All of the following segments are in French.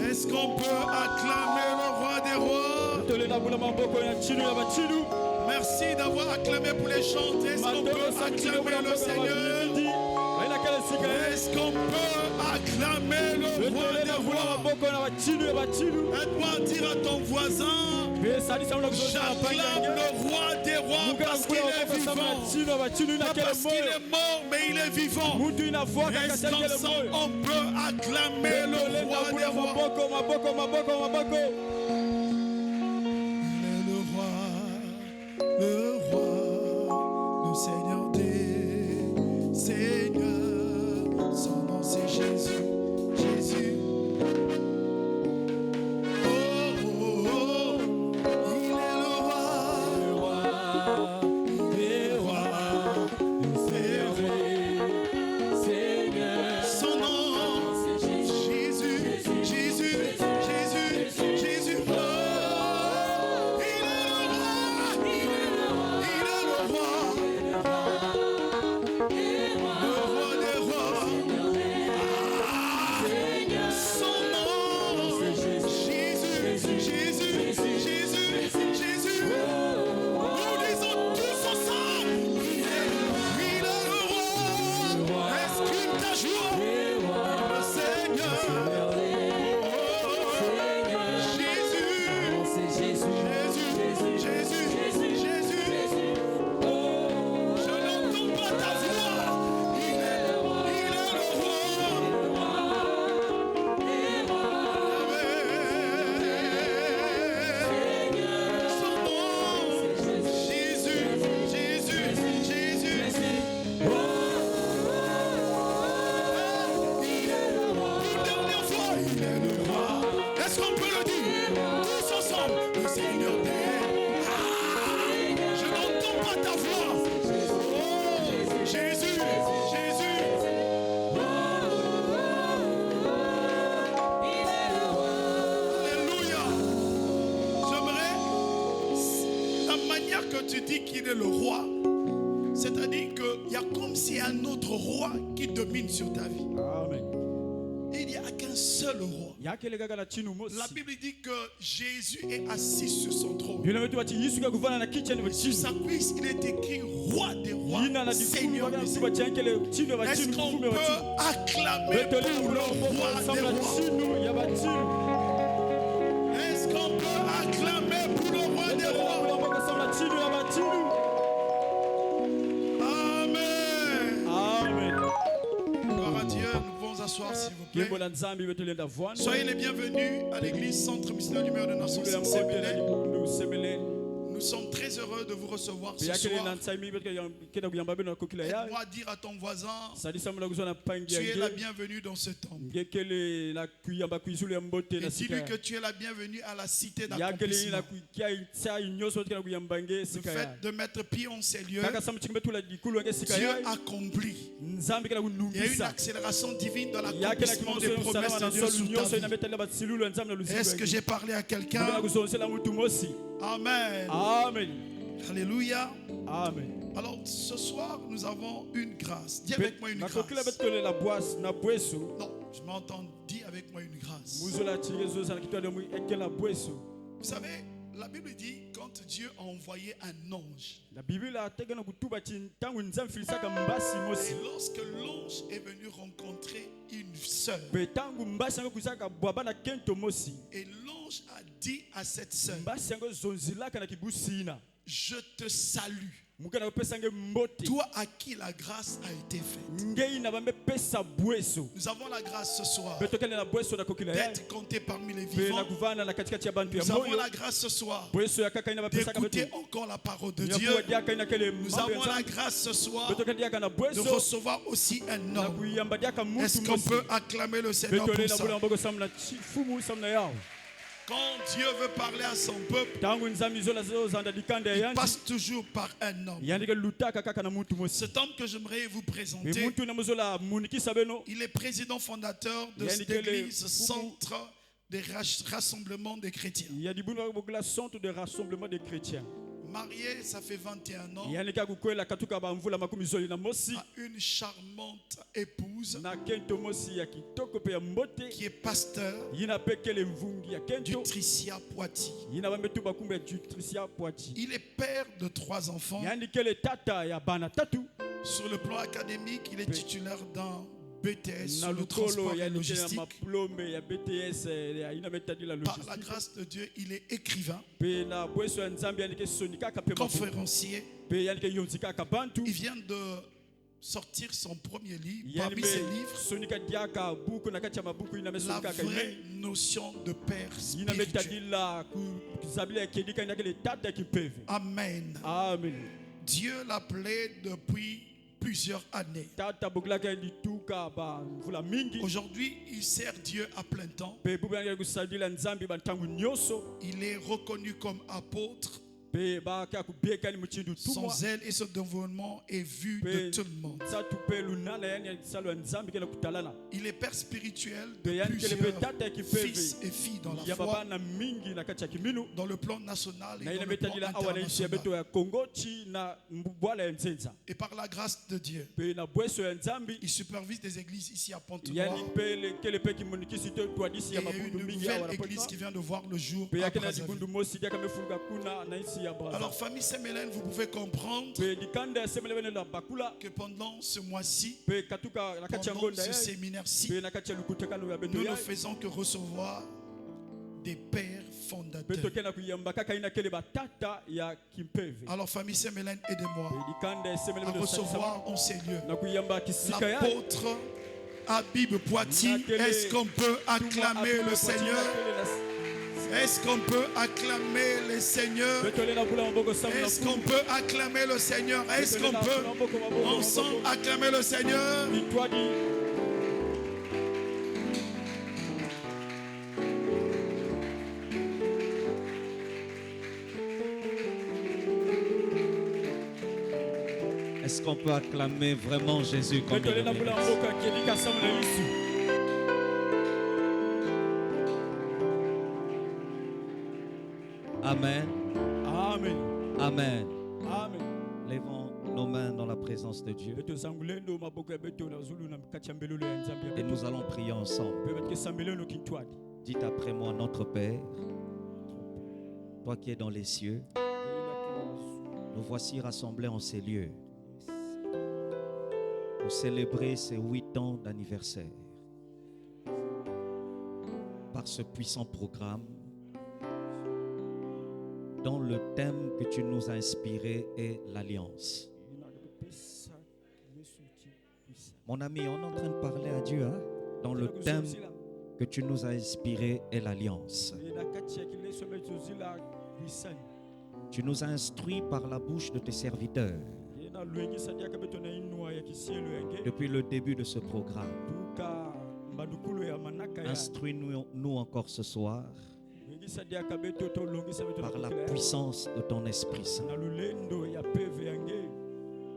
Est-ce qu'on peut acclamer le roi des rois? Merci d'avoir acclamé pour les chants. Est-ce qu'on peut acclamer le Seigneur? Est-ce qu'on peut acclamer le roi des rois? Aide-moi à dire à ton voisin, j'acclame le roi des rois parce qu'il est vivant. Pas parce qu'il est mort, mais il est vivant. Est-ce qu'ensemble on peut acclamer le roi des rois? Le roi, le Seigneur des Seigneurs, son nom c'est Jésus, Jésus. Oh, oh, oh, il est le roi, des rois, Seigneur. Son nom c'est Jésus, Jésus, Jésus, Jésus. Oh, est-ce qu'on peut le dire tous ensemble? Le Seigneur des... je n'entends pas ta voix. Oh, Jésus, Jésus. Alléluia. J'aimerais la manière que tu dis qu'il est le roi, c'est-à-dire qu'il y a comme si un autre roi qui domine sur ta vie. Amen. Il n'y a qu'un seul roi. La Bible dit que Jésus est assis sur son trône. Sur sa cuisse, il est écrit roi des rois, Seigneur des seigneurs. Est-ce qu'on peut acclamer pour le roi des rois? Est-ce qu'on peut acclamer pour le roi des rois? Amen. Amen. Gloire à Dieu. S'il vous plaît. Soyez les bienvenus à l'église Centre Missionnaire du Meilleur de Nation Sebele. Nous sommes très heureux de vous recevoir ce soir. Aide-moi à dire à ton voisin, tu es la bienvenue dans ce temple. Et dis-lui que tu es la bienvenue à la cité d'accomplissement. Le fait de mettre pied en ces lieux, Dieu accomplit. Il y a une accélération divine dans l'accomplissement des promesses de Dieu sur ta vie. Est-ce que j'ai parlé à quelqu'un? Amen. Amen. Alléluia. Amen. Alors ce soir, nous avons une grâce. Dis avec moi une grâce. Non, je m'entends. Dis avec moi une grâce. Vous savez, la Bible dit quand Dieu a envoyé un ange. Et lorsque l'ange est venu rencontrer une sœur, et l'ange a dit à cette sœur, je te salue. Toi à qui la grâce a été faite. Nous avons la grâce ce soir d'être comptés parmi les vivants. Nous avons la grâce ce soir d'écouter encore la parole de Dieu. Nous avons la grâce ce soir de recevoir aussi un homme. Est-ce qu'on peut acclamer le Seigneur pour ça? Quand Dieu veut parler à son peuple, il passe toujours par un homme. Cet homme que j'aimerais vous présenter, il est président fondateur de cette église, centre de rassemblement des chrétiens. Marié, ça fait 21 ans, a une charmante épouse qui est pasteur du Tricia Poitiers. Il est père de 3 enfants. Sur le plan académique, il est titulaire d'un BTS sur le transport et logistique. Par la grâce de Dieu, il est écrivain, conférencier. Il vient de sortir son premier livre. Parmi ses livres, la vraie notion de père spirituel. Amen. Dieu l'appelait depuis plusieurs années. Aujourd'hui, il sert Dieu à plein temps. Il est reconnu comme apôtre. Son zèle et son dévouement est vu de tout le monde. Il est père spirituel de plusieurs fils et filles dans la foi, dans le plan national et dans le plan international. Et par la grâce de Dieu, il supervise des églises ici à Pont-Noir. Il y a eu une nouvelle église qui vient de voir le jour à Brazzaville. Alors famille Saint-Mélène, vous pouvez comprendre que pendant ce mois-ci, pendant ce séminaire-ci, nous ne faisons que recevoir des pères fondateurs. Alors famille Saint-Mélène, aidez-moi à recevoir en ces lieux l'apôtre Habib Poitiers. Est-ce qu'on peut acclamer le Seigneur? Est-ce qu'on peut acclamer le Seigneur? Est-ce qu'on peut acclamer le Seigneur? Est-ce qu'on peut ensemble acclamer le Seigneur? Est-ce qu'on peut acclamer vraiment Jésus comme il le mérite? Amen. Amen. Amen. Amen. Levons nos mains dans la présence de Dieu. Et nous allons prier ensemble. Dites après moi, notre Père, toi qui es dans les cieux, nous voici rassemblés en ces lieux pour célébrer ces 8 ans d'anniversaire. Par ce puissant programme, dont le thème que tu nous as inspiré est l'alliance. Mon ami, on est en train de parler à Dieu, hein? Dans le thème que tu nous as inspiré est l'alliance. Tu nous as instruits par la bouche de tes serviteurs depuis le début de ce programme. Instruis-nous encore ce soir par la puissance de ton Esprit Saint.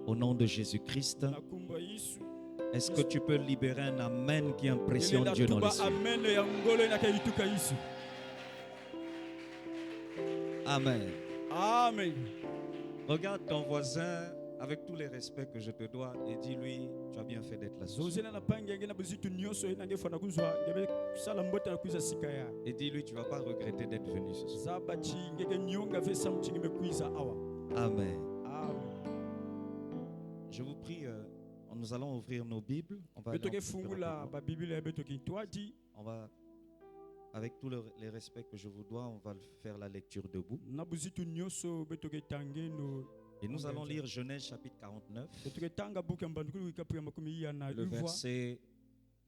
Au nom de Jésus-Christ, est-ce que tu peux libérer un amen qui impressionne Dieu dans les cieux? Amen. Amen. Regarde ton voisin avec tous les respects que je te dois et dis-lui, tu as bien fait d'être là. Et dis-lui, tu ne vas pas regretter d'être venu ce soir. Amen. Je vous prie, nous allons ouvrir nos Bibles. On va avec tous les respects que je vous dois, on va faire la lecture debout. Et nous allons lire Genèse chapitre 49, le verset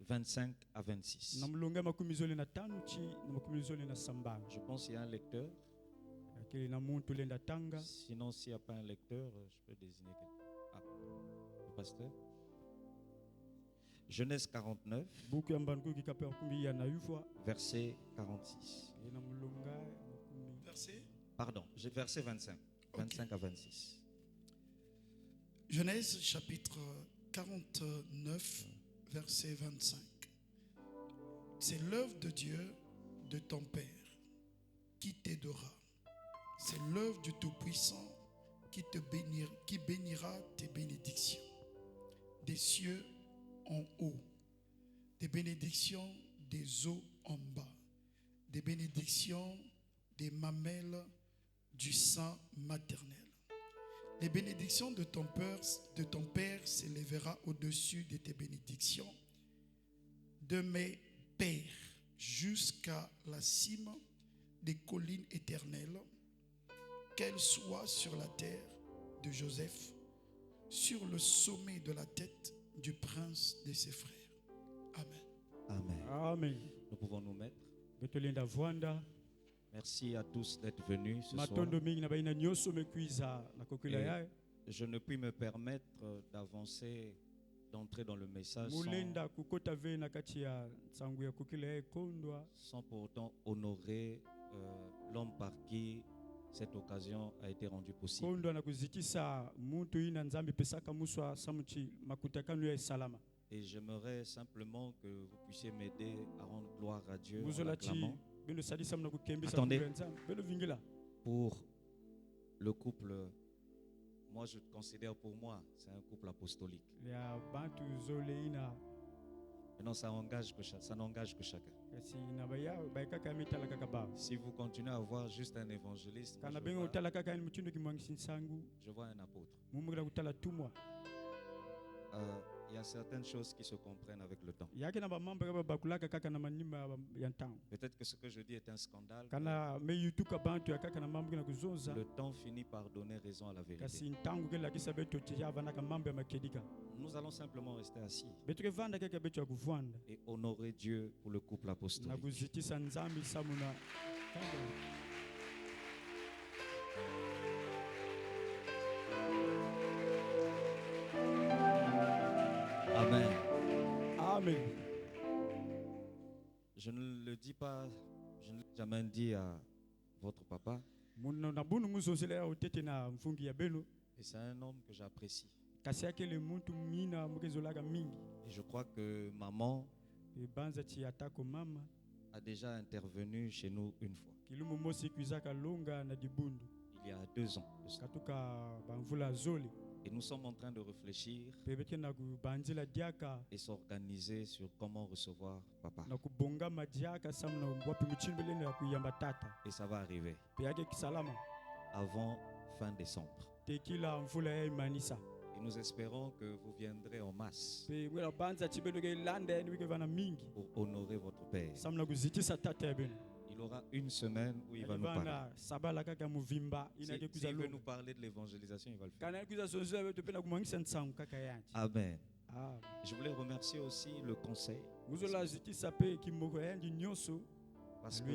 25 à 26. Je pense qu'il y a un lecteur. Sinon, s'il n'y a pas un lecteur, je peux désigner quelqu'un. Ah, le pasteur. Genèse 49, verset 46. Pardon, verset 25. 25 à 26. Genèse chapitre 49, verset 25. C'est l'œuvre de Dieu, de ton Père, qui t'aidera. C'est l'œuvre du Tout-Puissant qui bénira tes bénédictions. Des cieux en haut, des bénédictions des eaux en bas, des bénédictions des mamelles du sein maternel. Les bénédictions de ton Père s'élèvera au-dessus de tes bénédictions, de mes pères jusqu'à la cime des collines éternelles, qu'elles soient sur la terre de Joseph, sur le sommet de la tête du prince de ses frères. Amen. Amen. Amen. Nous pouvons nous mettre. Merci à tous d'être venus ce soir. Et je ne puis me permettre d'avancer, d'entrer dans le message sans pour autant honorer l'homme par qui cette occasion a été rendue possible. Et j'aimerais simplement que vous puissiez m'aider à rendre gloire à Dieu en l'acclamant. Attendez, pour le couple, moi je considère pour moi, c'est un couple apostolique. Maintenant, ça n'engage que chacun. Si vous continuez à avoir juste un évangéliste, moi, je vois un apôtre. Il y a certaines choses qui se comprennent avec le temps. Peut-être que ce que je dis est un scandale. Le temps finit par donner raison à la vérité. Nous allons simplement rester assis et honorer Dieu pour le couple apostolique. Amen. Amen. Je ne le dis pas, je ne l'ai jamais dit à votre papa. Et c'est un homme que j'apprécie. Et je crois que maman a déjà intervenu chez nous une fois. Il y a 2 ans. Et nous sommes en train de réfléchir et s'organiser sur comment recevoir papa. Et ça va arriver avant fin décembre. Et nous espérons que vous viendrez en masse pour honorer votre père. Il aura une semaine où il va nous parler. S'il veut nous parler de l'évangélisation, il va le faire. Amen. Je voulais remercier aussi le conseil. Parce que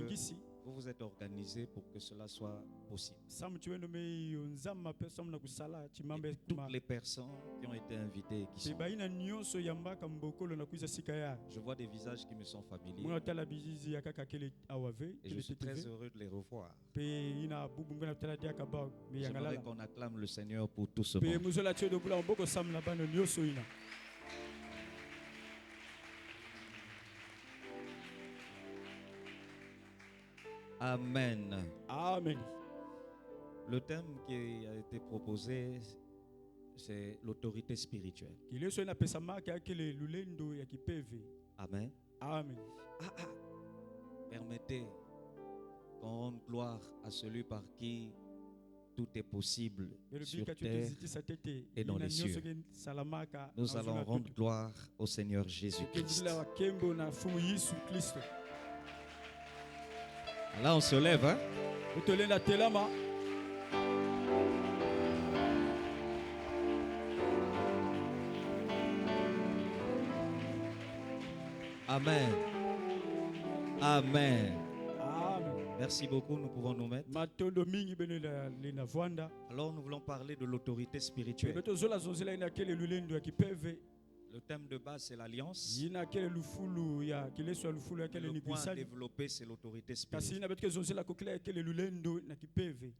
vous vous êtes organisés pour que cela soit possible. Et toutes les personnes qui ont été invitées et qui sont là. Je vois des visages qui me sont familiers. Et je suis très heureux de les revoir. J'aimerais qu'on acclame le Seigneur pour tout ce monde. Amen. Amen. Le thème qui a été proposé, c'est l'autorité spirituelle. Amen. Amen. Permettez qu'on rende gloire à celui par qui tout est possible sur terre et dans les cieux. Nous allons rendre gloire au Seigneur Jésus-Christ. Là, on se lève, hein? Amen. Amen. Merci beaucoup, nous pouvons nous mettre. Alors nous voulons parler de l'autorité spirituelle. Le thème de base c'est l'alliance. Le point à développer c'est l'autorité spirituelle.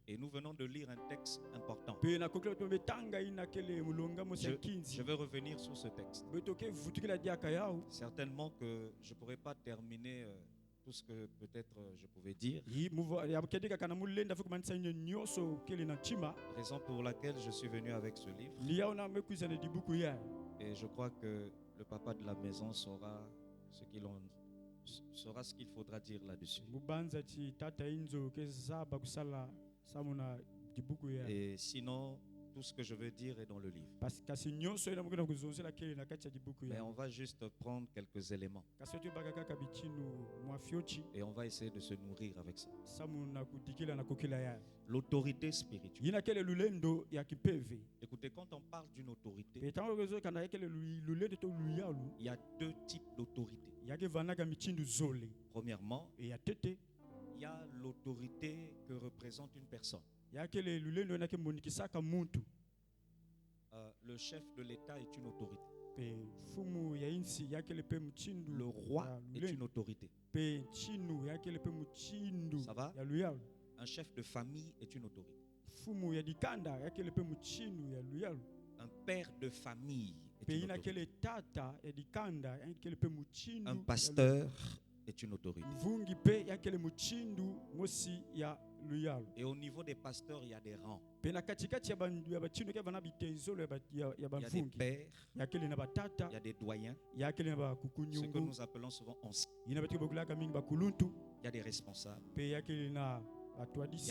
Et nous venons de lire un texte important. Je vais revenir sur ce texte. Certainement que je ne pourrai pas terminer tout ce que peut-être je pouvais dire. Raison pour laquelle je suis venu avec ce livre. Et je crois que le papa de la maison saura ce qu'il faudra dire là-dessus. Et sinon, tout ce que je veux dire est dans le livre. Mais on va juste prendre quelques éléments. Et on va essayer de se nourrir avec ça. L'autorité spirituelle. Écoutez, quand on parle d'une autorité, il y a deux types d'autorité. Premièrement, il y a l'autorité que représente une personne. Le chef de l'État est une autorité. Le roi est une autorité. Ça va? Un chef de famille est une autorité. Un père de famille est une autorité. Un pasteur est une autorité. Et au niveau des pasteurs, il y a des rangs. Il y a des pères, il y a des doyens, ce que nous appelons souvent anciens. Il y a des responsables. Il y a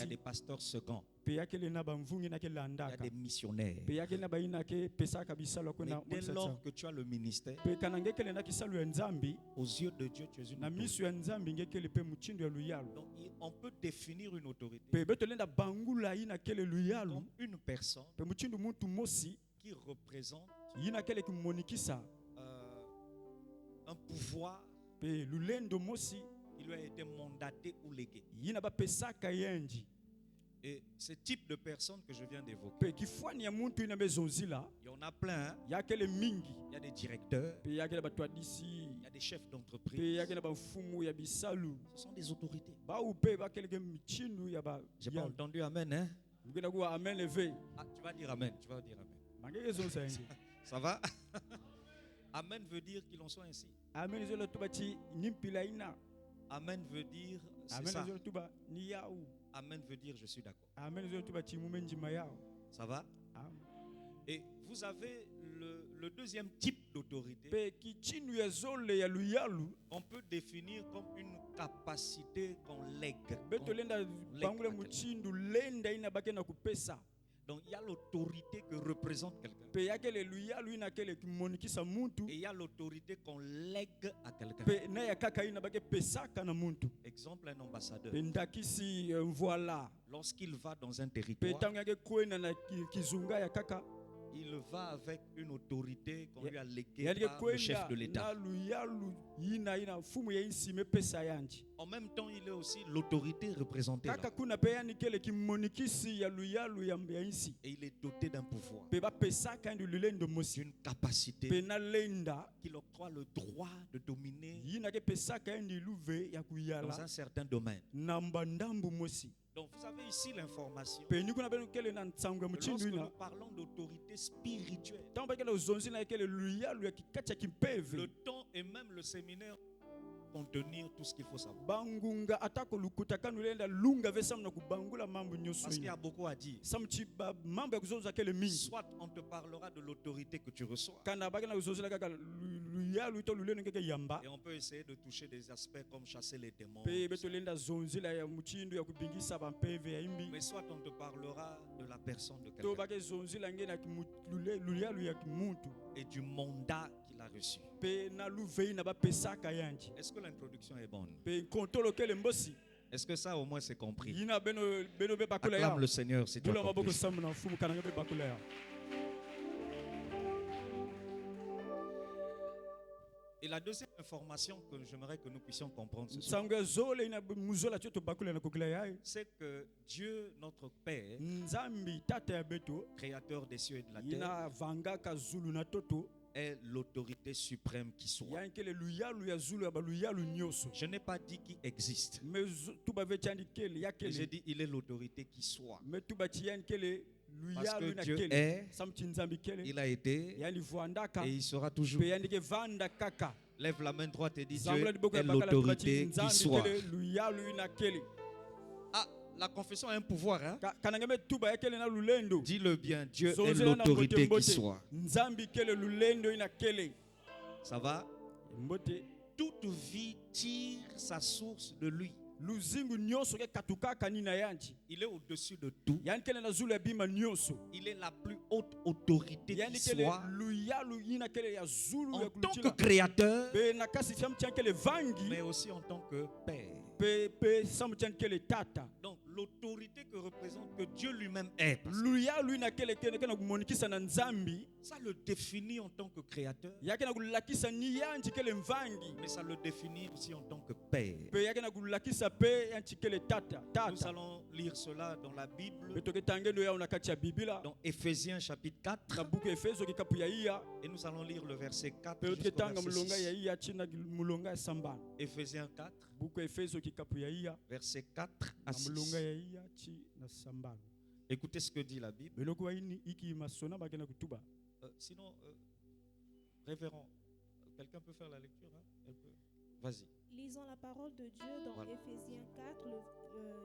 des pasteurs seconds. Il y a des missionnaires. Mais dès lors que tu as le ministère, aux yeux de Dieu, tu es une autorité. Donc on peut définir une autorité comme une personne qui représente un pouvoir qui lui a été mandaté ou légué. Et ce type de personnes que je viens d'évoquer, il y en a plein. Il y a des directeurs, il y a des chefs d'entreprise. Ce sont des autorités. J'ai pas entendu amen, hein? Ah, tu vas dire amen. Tu vas dire amen. Ça va? Amen veut dire qu'il en soit ainsi. Amen veut dire c'est ça. Amen veut dire je suis d'accord. Ça va? Et vous avez le deuxième type d'autorité qu'on peut définir comme une capacité qu'on lègue. Donc il y a l'autorité que représente quelqu'un. Et il y a l'autorité qu'on lègue à quelqu'un. Exemple, un ambassadeur. Lorsqu'il va dans un territoire, il va avec une autorité qu'on lui a léguée par le chef de l'État. En même temps, il est aussi l'autorité représentée là. Et il est doté d'un pouvoir, d'une capacité qui octroie le droit de dominer dans un certain domaine. Donc vous avez ici l'information que lorsque nous parlons d'autorité spirituelle, le temps et même le séminaire contenir tout ce qu'il faut savoir. Parce qu'il y a beaucoup à dire. Soit on te parlera de l'autorité que tu reçois. Et on peut essayer de toucher des aspects comme chasser les démons. Mais soit on te parlera de la personne de quelqu'un et du mandat qu'il a reçu. Est-ce que l'introduction est bonne? Est-ce que ça au moins c'est compris? Acclame le Seigneur si tu as compris. Et la deuxième information que j'aimerais que nous puissions comprendre ce soir, c'est que Dieu, notre Père, créateur des cieux et de la terre, est l'autorité suprême qui soit. Je n'ai pas dit qu'il existe. J'ai dit il est l'autorité qui soit. Parce que Dieu est, il a été et il sera toujours. Lève la main droite et dis Dieu est l'autorité qui soit. Ah, la confession a un pouvoir. Hein? Dis-le bien, Dieu est l'autorité qui soit. Ça va? Toute vie tire sa source de lui. Il est au-dessus de tout. Il est la plus haute autorité qui soit. En tant que créateur, mais aussi en tant que Père. Donc l'autorité que représente que Dieu lui-même est. Ça le définit en tant que créateur. Mais ça le définit aussi en tant que Père. Nous allons lire cela dans la Bible, dans Éphésiens chapitre 4. Et nous allons lire le verset 4 jusqu'au verset 6. Éphésiens 4, verset 4 à 6. Écoutez ce que dit la Bible. Sinon, révérend, quelqu'un peut faire la lecture, hein? Vas-y. Lisons la parole de Dieu dans Éphésiens 4,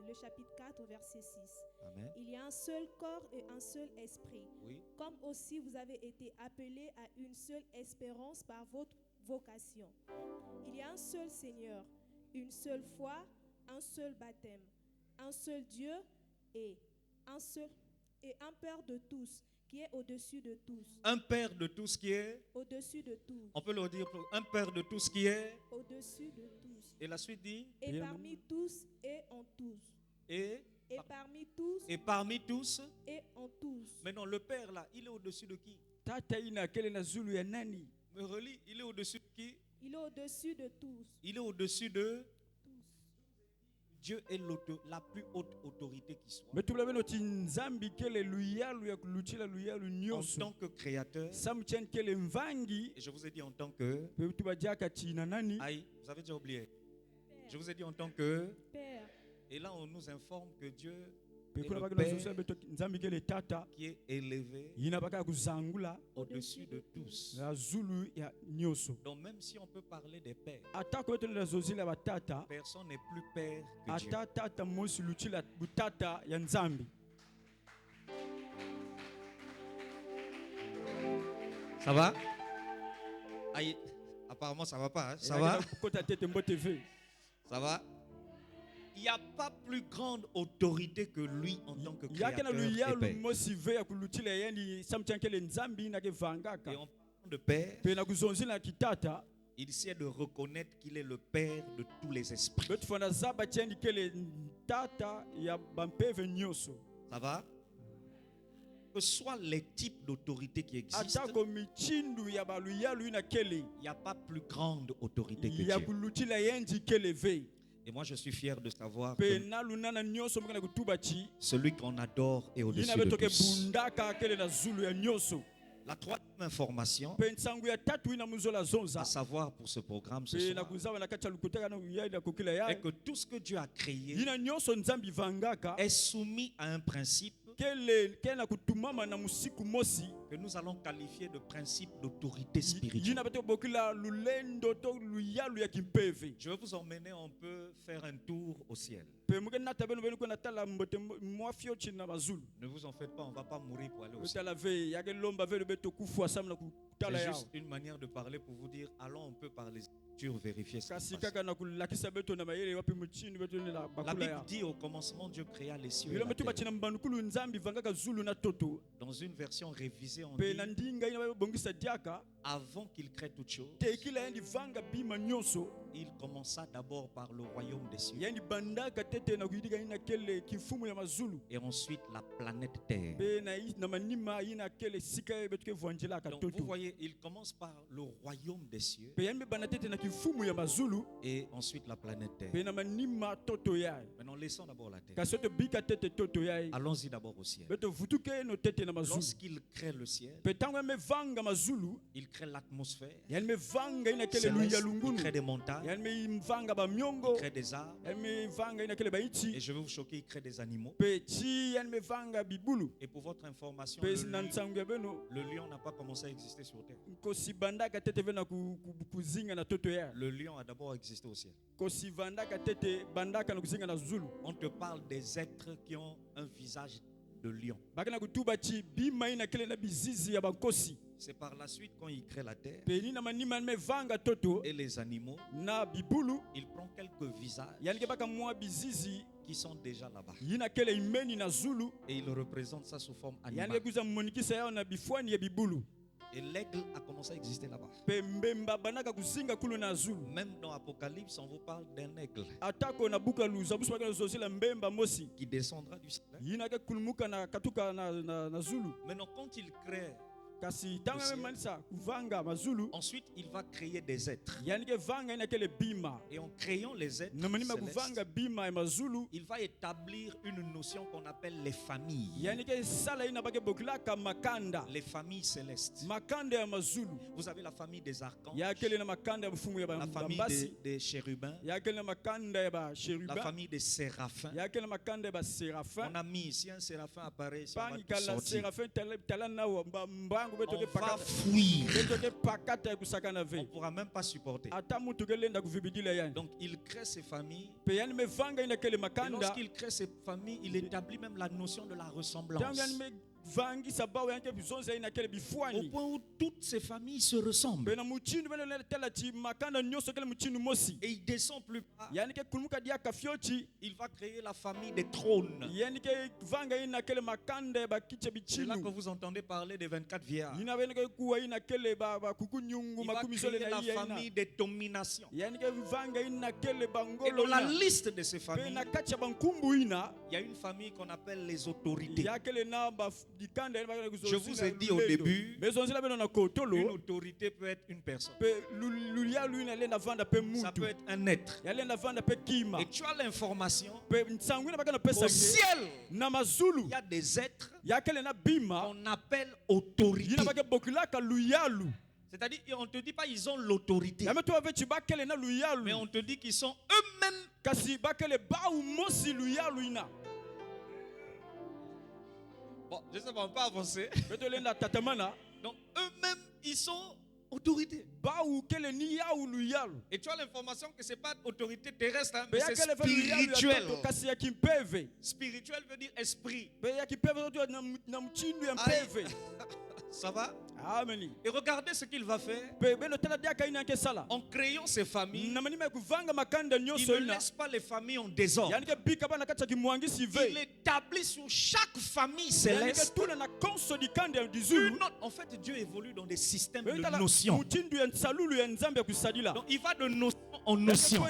le chapitre 4, verset 6. Amen. Il y a un seul corps et un seul esprit. Oui. Comme aussi vous avez été appelés à une seule espérance par votre vocation. Il y a un seul Seigneur, une seule foi, un seul baptême, un seul Dieu et un Père de tous, qui est au-dessus de tous. Un Père de tous qui est au-dessus de tous. On peut le dire, un Père de tous qui est au-dessus de tous. Et la suite dit et parmi tous et en tous. Et parmi tous et parmi tous et en tous. Maintenant le Père là, il est au-dessus de qui? Me relis, il est au-dessus de qui? Il est au-dessus de tous. Il est au-dessus de Dieu est la plus haute autorité qui soit. En tant que créateur, et je vous ai dit en tant que aïe, vous avez déjà oublié. Père. Je vous ai dit en tant que Père. Et là on nous informe que Dieu est le Père qui est élevé au-dessus de tous. Donc même si on peut parler des pères, personne n'est plus père que Dieu. Ça va? Aïe, apparemment ça va pas. Hein? Ça va? Ça va? Il n'y a pas plus grande autorité que lui en tant que créateur et père. Et en parlant de père, il essaie de reconnaître qu'il est le Père de tous les esprits. Ça va? Que soient les types d'autorité qui existent, il n'y a pas plus grande autorité que Dieu. Et moi je suis fier de savoir que celui qu'on adore est au-dessus de tous. La troisième information, à savoir pour ce programme ce soir, est que tout ce que Dieu a créé est soumis à un principe que nous allons qualifier de principe d'autorité spirituelle. Je vais vous emmener, on peut faire un tour au ciel. Ne vous en faites pas, on ne va pas mourir pour aller au ciel. C'est juste une manière de parler pour vous dire, allons un peu par les Écritures vérifier ce qui se passe. La Bible dit au commencement Dieu créa les cieux et la terre. Dans une version révisée on dit avant qu'il crée toute chose, il commença d'abord par le royaume des cieux. Et ensuite la planète Terre. Donc vous voyez, il commence par le royaume des cieux. Et ensuite la planète Terre. Maintenant laissons d'abord la terre. Allons-y d'abord au ciel. Lorsqu'il crée le ciel, il crée l'atmosphère. Il crée des montagnes. Il crée des arbres. Et je vais vous choquer, il crée des animaux. Et pour votre information, le lion n'a pas commencé à exister sur terre. Le lion a d'abord existé au ciel. On te parle des êtres qui ont un visage de lion. C'est par la suite quand il crée la terre et les animaux, il prend quelques visages qui sont déjà là-bas. Et il représente ça sous forme animale. Et l'aigle a commencé à exister là-bas. Même dans Apocalypse, on vous parle d'un aigle qui descendra du ciel. Maintenant, quand il crée, ensuite il va créer des êtres. Et en créant les êtres célestes, il va établir une notion qu'on appelle les familles. Les familles célestes. Vous avez la famille des archanges, la famille des chérubins, la famille des séraphins. On a mis ici un séraphin apparaît ici, on va tout sortir. On va fuir. On ne pourra même pas supporter. Donc il crée ces familles. Et lorsqu'il crée ces familles, il établit même la notion de la ressemblance. Au point où toutes ces familles se ressemblent. Et il descend plus bas. Il va créer la famille des trônes. C'est là que vous entendez parler des 24 vieillards. Il va créer la famille des dominations. Et dans la liste de ces familles, il y a une famille qu'on appelle les autorités. Je vous ai dit au début, une autorité peut être une personne. Ça peut être un être. Et tu as l'information qu'au ciel, il y a des êtres qu'on appelle autorité. C'est-à-dire, on ne te dit pas qu'ils ont l'autorité, mais on te dit qu'ils sont eux-mêmes. Bon, je ne sais pas, on peut avancer. Donc eux-mêmes, ils sont autorité. Et tu as l'information que ce n'est pas autorité terrestre, hein, mais c'est spirituel. Spirituel veut dire esprit. Aïe. Ça va? Et regardez ce qu'il va faire. En créant ces familles, il ne laisse pas les familles en désordre. Il établit sur chaque famille céleste une autre. En fait, Dieu évolue dans des systèmes de notions. Donc il va de notion en notion.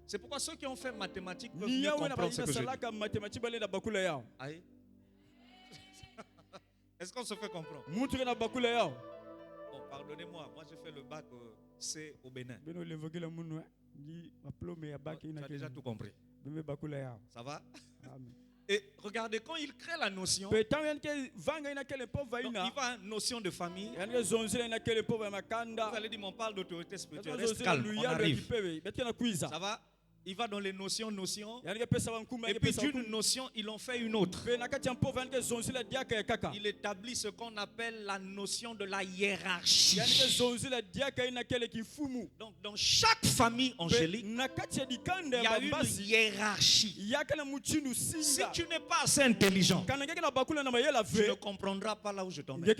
C'est pourquoi ceux qui ont fait mathématiques peuvent mieux comprendre ce que je dis. Aïe. Est-ce qu'on se fait comprendre? Bon, pardonnez-moi, moi j'ai fait le bac C au Bénin. Tu as déjà tout compris. Ça va? Et regardez, quand il crée la notion, donc, il va à une notion de famille. Vous allez dire, on parle d'autorité spirituelle. Reste calme, on arrive. Ça va? Il va dans les notions. Et puis d'une notion, ils en fait une autre. Il établit ce qu'on appelle la notion de la hiérarchie. Donc dans chaque famille angélique, il y a une hiérarchie. Si tu n'es pas assez intelligent, tu ne comprendras pas là où je t'emmène.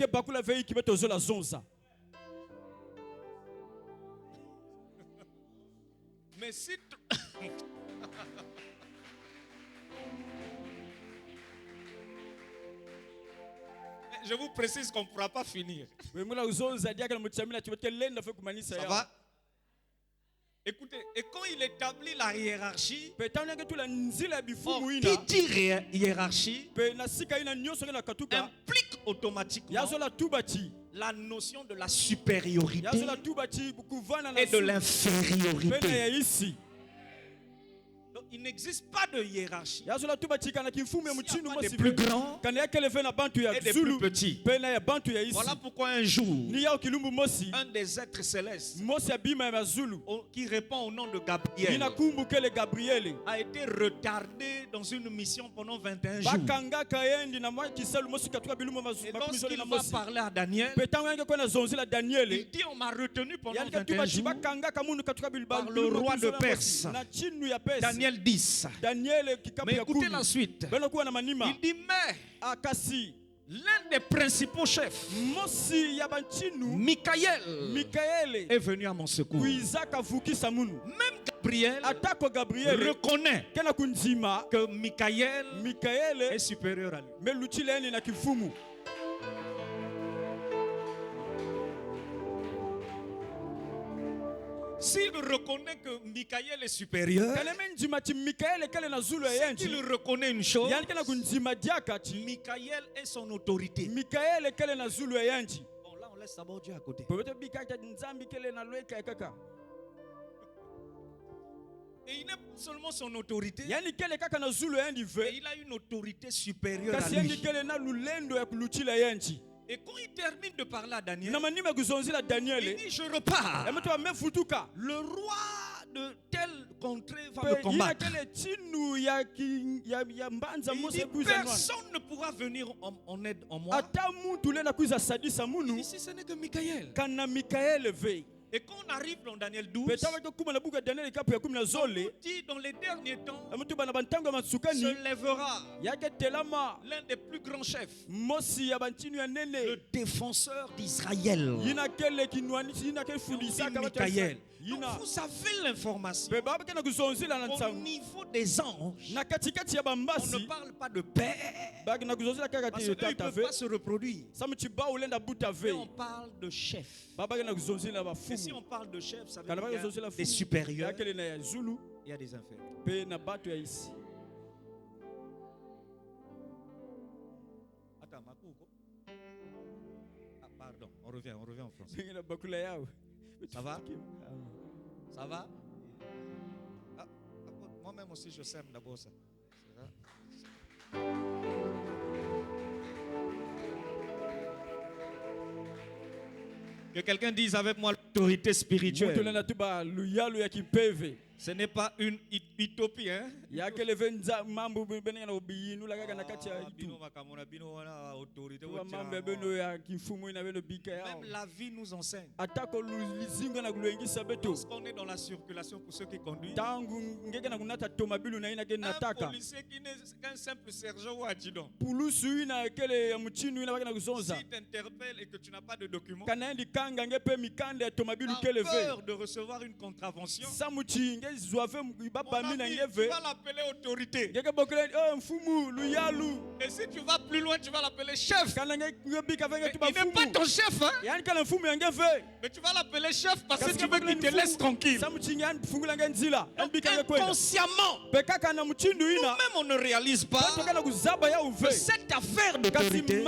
Mais si je vous précise qu'on ne pourra pas finir. Ça va? Écoutez, et quand il établit la hiérarchie, qui dit hiérarchie implique automatiquement la notion de la supériorité et de l'infériorité. Donc, il n'existe pas de hiérarchie. Il n'y a pas de plus grands et des plus petits. Voilà pourquoi un jour, un des êtres célestes qui répond au nom de Gabriel a été retardé dans une mission pendant 21 jours. Et lorsqu'il va parler à Daniel, il dit on m'a retenu pendant 21 jours par le roi de Perse. Daniel 10. Mais écoutez la suite. Il dit mais l'un des principaux chefs, Michaël, est venu à mon secours. Même Gabriel reconnaît que Michaël est supérieur à lui. S'il reconnaît que Michaël est supérieur, s'il reconnaît une chose, Michaël est son autorité. Bon, là on laisse d'abord Dieu à côté. Et il n'est pas seulement son autorité, mais il a une autorité supérieure à lui. Et quand il termine de parler à Daniel, il dit je repars. Le roi de telle contrée va me combattre. Il dit personne ne pourra venir en aide en moi. Ici ce n'est que Michaël. Et quand on arrive dans Daniel 12, on nous dit dans les derniers temps, se lèvera l'un des plus grands chefs, le défenseur d'Israël, Michaël. Donc vous avez l'information. Au niveau des anges, on ne parle pas de père, parce qu'ils ne peuvent pas se reproduire. Mais on parle de chef. Et si on parle de chef, ça veut dire qu'il y a des supérieurs, il y a des inférieurs. Attends, pardon, on revient en français. Ça va? Ça va? Moi-même aussi, je sème d'abord ça. Que quelqu'un dise avec moi l'autorité spirituelle. Ce n'est pas une utopie, hein? Même la vie nous enseigne. Lorsqu'on est dans la circulation pour ceux qui conduisent, un policier qui n'est qu'un simple sergent ou adjudant, s'il t'interpelle et que tu n'as pas de document, tu as peur de recevoir une contravention. Mon ami, tu vas l'appeler autorité. Et si tu vas plus loin, tu vas l'appeler chef. Il n'est pas ton chef, hein? Mais tu vas l'appeler chef parce que tu veux qu'il te laisse tranquille. Donc, inconsciemment, nous-mêmes on ne réalise pas que cette affaire d'autorité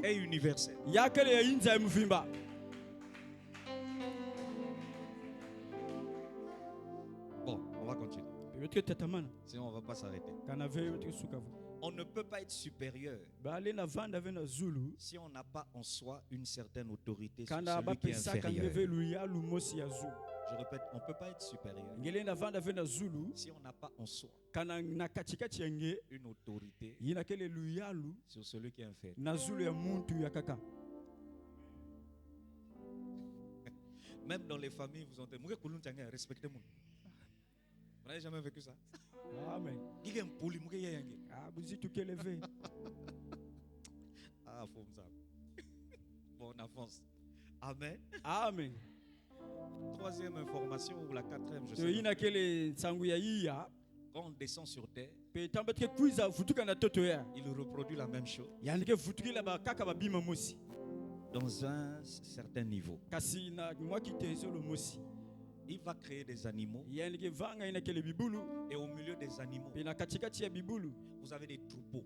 est universelle. Bon, on va continuer. Sinon, on ne va pas s'arrêter. On ne peut pas être supérieur si on n'a pas en soi une certaine autorité sur celui qui est inférieur. Je répète, on ne peut pas être supérieur si on n'a pas en soi une autorité sur celui qui est inférieur. Même dans les familles, vous entendez, respectez-moi. Vous n'avez jamais vécu ça? Amen. Ah, faut me ça. Bon, on avance. Amen. Amen. Troisième information ou la quatrième, je sais Quand on descend sur terre, il reproduit la même chose dans un certain niveau. Il va créer des animaux. Et au milieu des animaux, vous avez des troupeaux.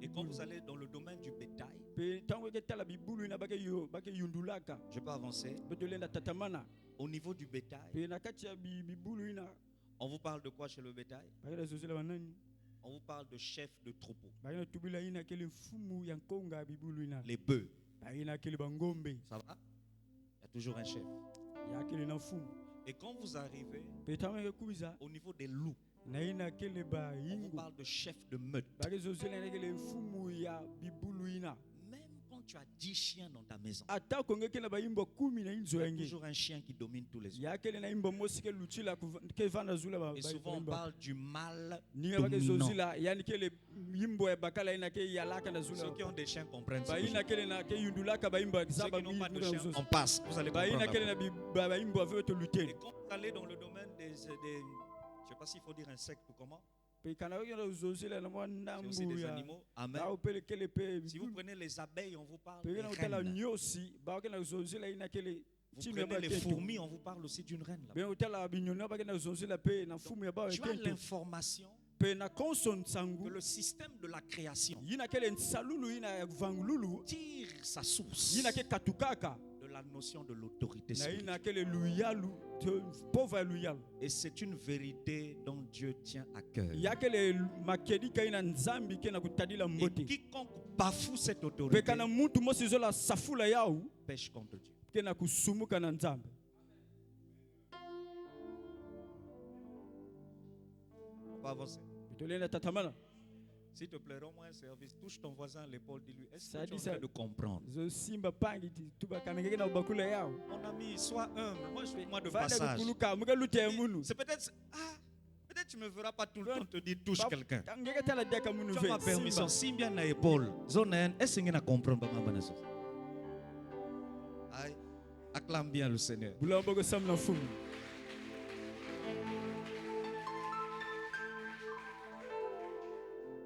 Et quand vous allez dans le domaine du bétail, je peux avancer. Au niveau du bétail, on vous parle de quoi chez le bétail? On vous parle de chef de troupeau. Les bœufs. Ça va? Il y a toujours un chef. Et quand vous arrivez au niveau des loups, on vous parle de chef de meute. Même quand tu as 10 chiens dans ta maison, il y a toujours un chien qui domine tous les autres. Et souvent on parle du mâle dominant. Ceux qui ont des chiens comprennent ça. Ceux qui n'ont pas de chiens, on passe. Vous allez comprendre. Et quand vous allez dans le domaine des je ne sais pas s'il faut dire insectes ou comment. C'est aussi des animaux. Amen. Si vous prenez les abeilles, on vous parle des reines. Vous prenez les fourmis, on vous parle aussi d'une reine. Tu as l'information que le système de la création tire sa source de la notion de l'autorité spirituelle. Et c'est une vérité dont Dieu tient à cœur. Et quiconque bafoue cette autorité pêche contre Dieu. On va avancer. S'il te plaît, rends-moi un service. Touche ton voisin à l'épaule, dis-lui, est-ce que tu es en train de comprendre? Mon ami, sois humble. Moi, je suis moi de passage. C'est peut-être... peut-être tu ne me verras pas tout le temps te dire touche quelqu'un. Tu as ma permission. Si bien à l'épaule, zone est-ce que tu comprends? Aïe, acclame bien le Seigneur.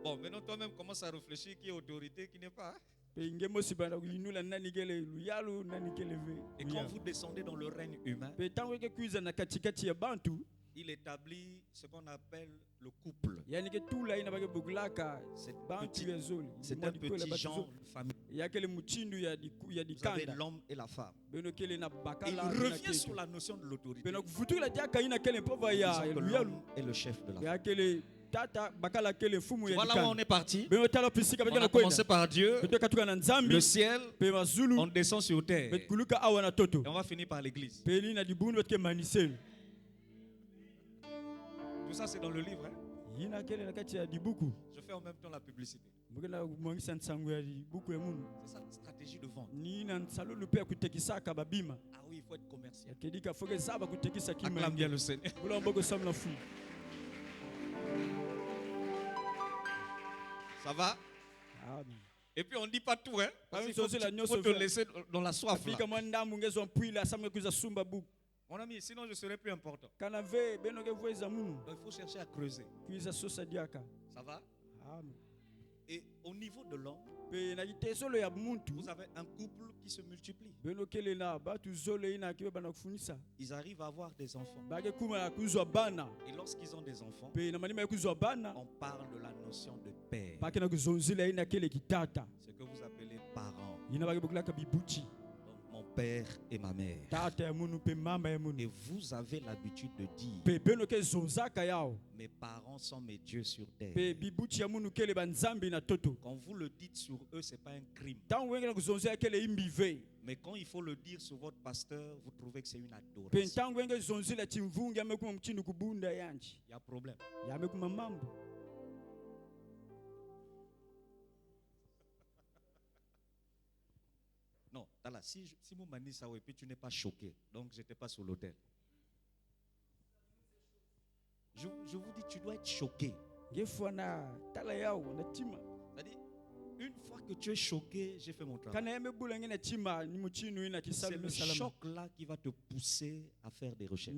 Bon, maintenant toi-même commence à réfléchir qui est autorité, qui n'est pas. Et quand vous descendez dans le règne humain, il établit ce qu'on appelle le couple. C'est un petit genre de famille. Vous avez l'homme et la femme. Il revient sur la notion de l'autorité. L'homme est le chef de la famille. Voilà où on est parti. On a commencé par Dieu, le ciel, on descend sur terre. Et on va finir par l'église. Tout ça c'est dans le livre. Je fais en même temps la publicité. C'est ça la stratégie de vente. Ah oui, il faut être commercial. Acclame bien le Seigneur. Ça va? Et puis on ne dit pas tout, hein? Parce qu'il faut te laisser dans la soif là. Mon ami, sinon je serai plus important. Donc, il faut chercher à creuser. Ça va? Et au niveau de l'homme, vous avez un couple qui se multiplie. Ils arrivent à avoir des enfants. Et lorsqu'ils ont des enfants, on parle de la notion de père. Ce que vous appelez parents. Donc, mon père et ma mère. Et vous avez l'habitude de dire, mes parents sont mes dieux sur terre. Quand vous le dites sur eux, ce n'est pas un crime. Mais quand il faut le dire sur votre pasteur, vous trouvez que c'est une adoration. Il y a problème. Non, Tala, si vous m'avez dit ça et puis tu n'es pas choqué, donc je n'étais pas sur l'autel. Je vous dis, tu dois être choqué. C'est-à-dire, une fois que tu es choqué, j'ai fait mon travail. C'est le choc-là qui va te pousser à faire des recherches.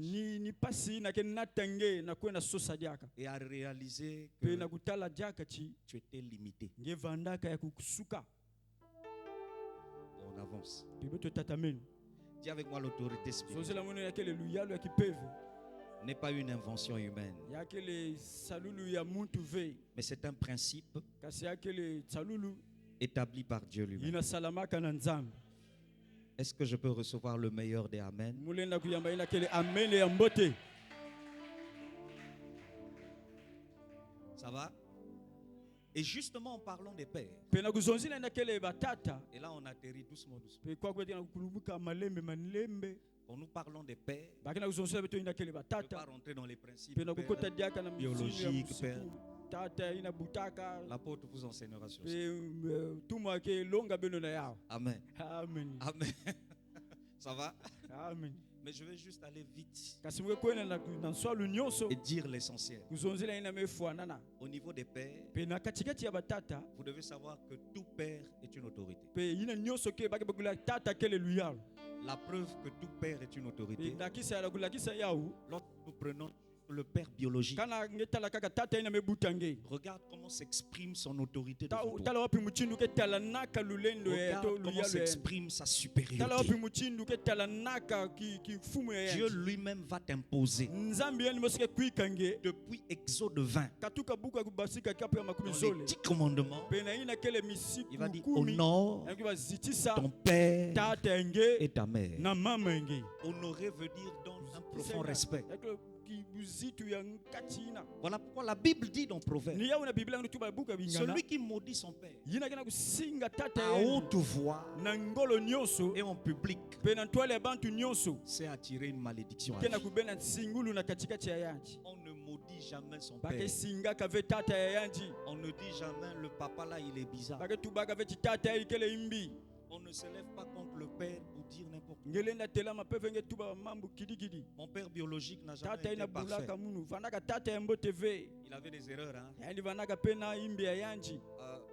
Et à réaliser que tu étais limité. On avance. Dis avec moi l'autorité spirituelle n'est pas une invention humaine. Mais c'est un principe établi par Dieu lui-même. Est-ce que je peux recevoir le meilleur des Amen? Ça va? Et justement en parlant des pères, et là on atterrit doucement. Quand nous parlons des pères, on ne peut pas rentrer dans les principes biologiques, père. L'apôtre vous enseignera sur ça. Amen. Amen. Amen. Ça va? Amen. Mais je vais juste aller vite et dire l'essentiel. Au niveau des pères, vous devez savoir que tout père est une autorité. La preuve que tout père est une autorité, lorsque nous prenons le père biologique, regarde comment s'exprime son autorité devant toi. Regarde comment s'exprime sa supériorité. Dieu lui-même va t'imposer depuis Exode 20 dans les 10 commandements. Il va dire honore ton père et ta mère. Honorer veut dire donner un profond respect. Voilà pourquoi la Bible dit dans Proverbe, celui qui maudit son père à haute voix et en public, c'est attirer une malédiction à lui. On ne maudit jamais son père. On ne dit jamais le papa là il est bizarre. On ne se lève pas contre le père pour dire n'importe quoi. Mon père biologique n'a jamais été parfait. Il avait des erreurs. Hein?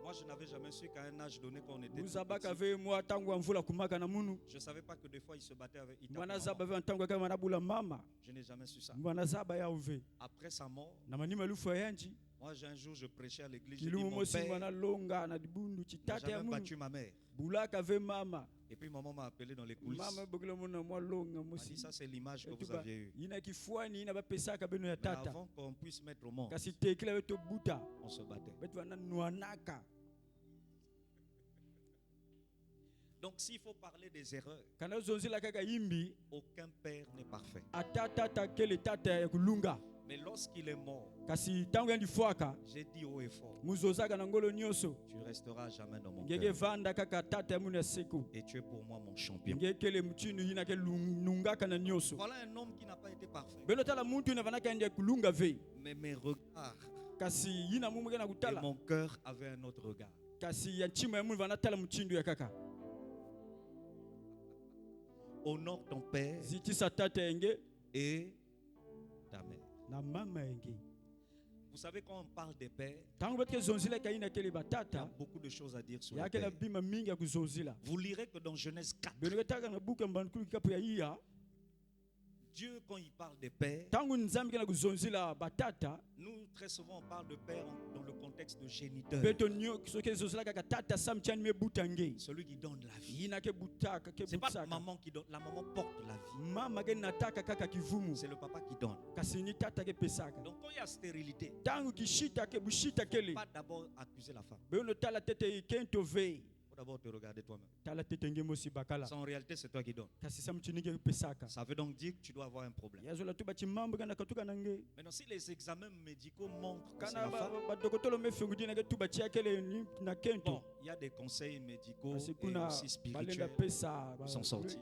Moi, je n'avais jamais su qu'à un âge donné, quand on était petit, je ne savais pas que des fois, il se battait avec Ita. Je n'ai jamais su ça. Après sa mort, moi, un jour, je prêchais à l'église. J'ai dit, mon père n'a jamais battu ma mère. Et puis maman m'a appelé dans les coulisses. Elle m'a dit, ça c'est l'image que vous aviez eue. Mais avant qu'on puisse mettre au monde, on se battait. Donc s'il faut parler des erreurs, aucun père n'est parfait. Mais lorsqu'il est mort, j'ai dit haut et fort, tu resteras jamais dans mon cœur. Et tu es pour moi mon champion. Voilà un homme qui n'a pas été parfait. Mais mes regards et mon cœur avaient un autre regard. Honore ton père et ta mère. Vous savez, quand on parle des pères, il y a beaucoup de choses à dire sur les pères. Vous lirez que dans Genèse 4, Dieu, quand il parle des pères, nous très souvent on parle de père dans le contexte de géniteur. Celui qui donne la vie. C'est pas la maman qui donne, la maman porte la vie. C'est le papa qui donne. Donc quand il y a stérilité, il ne faut pas d'abord accuser la femme. Il faut d'abord te regarder toi-même. En réalité, c'est toi qui donnes. Ça veut donc dire que tu dois avoir un problème. Maintenant, si les examens médicaux montrent que c'est la femme, bon, il y a des conseils médicaux et aussi spirituels pour s'en sortir.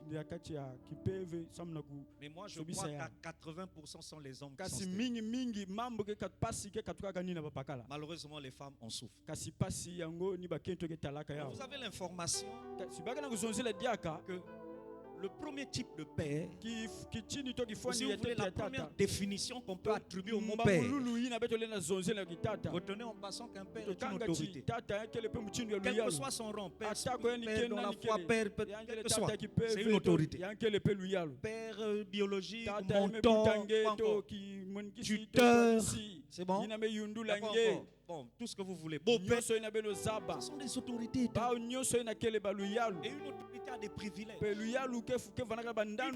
Mais moi, je crois qu'à 80% sont les hommes qui sont stériles. Malheureusement, les femmes en souffrent. Vous avez l'information que le premier type de père, si vous voulez la première définition qu'on peut attribuer au mot père, retenez en passant qu'un père est une autorité. Quel que soit son rang, père, père dans la foi, père, quel que soit, c'est une autorité. Père biologique, mentor, tuteur, c'est bon? Bon, tout ce que vous voulez. Beau-père, ce sont des autorités. Et une autorité a des privilèges. Une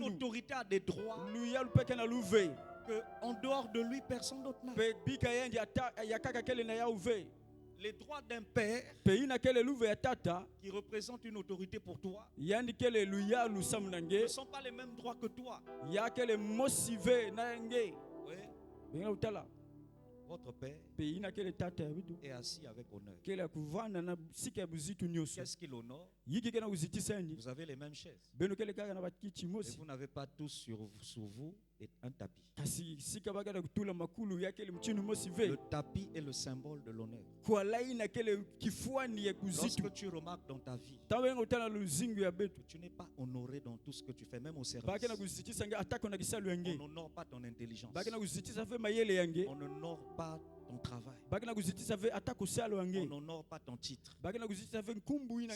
autorité a des droits que, en dehors de lui, personne d'autre n'a. Les droits d'un père qui représente une autorité pour toi ne sont pas les mêmes droits que toi. Oui. Votre père est assis avec honneur. Qu'est-ce qu'il honore? Vous avez les mêmes chaises. Et vous n'avez pas tous sur vous un tapis. Le tapis est le symbole de l'honneur. Lorsque tu remarques dans ta vie que tu n'es pas honoré dans tout ce que tu fais, même au service, on n'honore pas ton intelligence. On n'honore pas ton travail. On n'honore pas ton titre. Si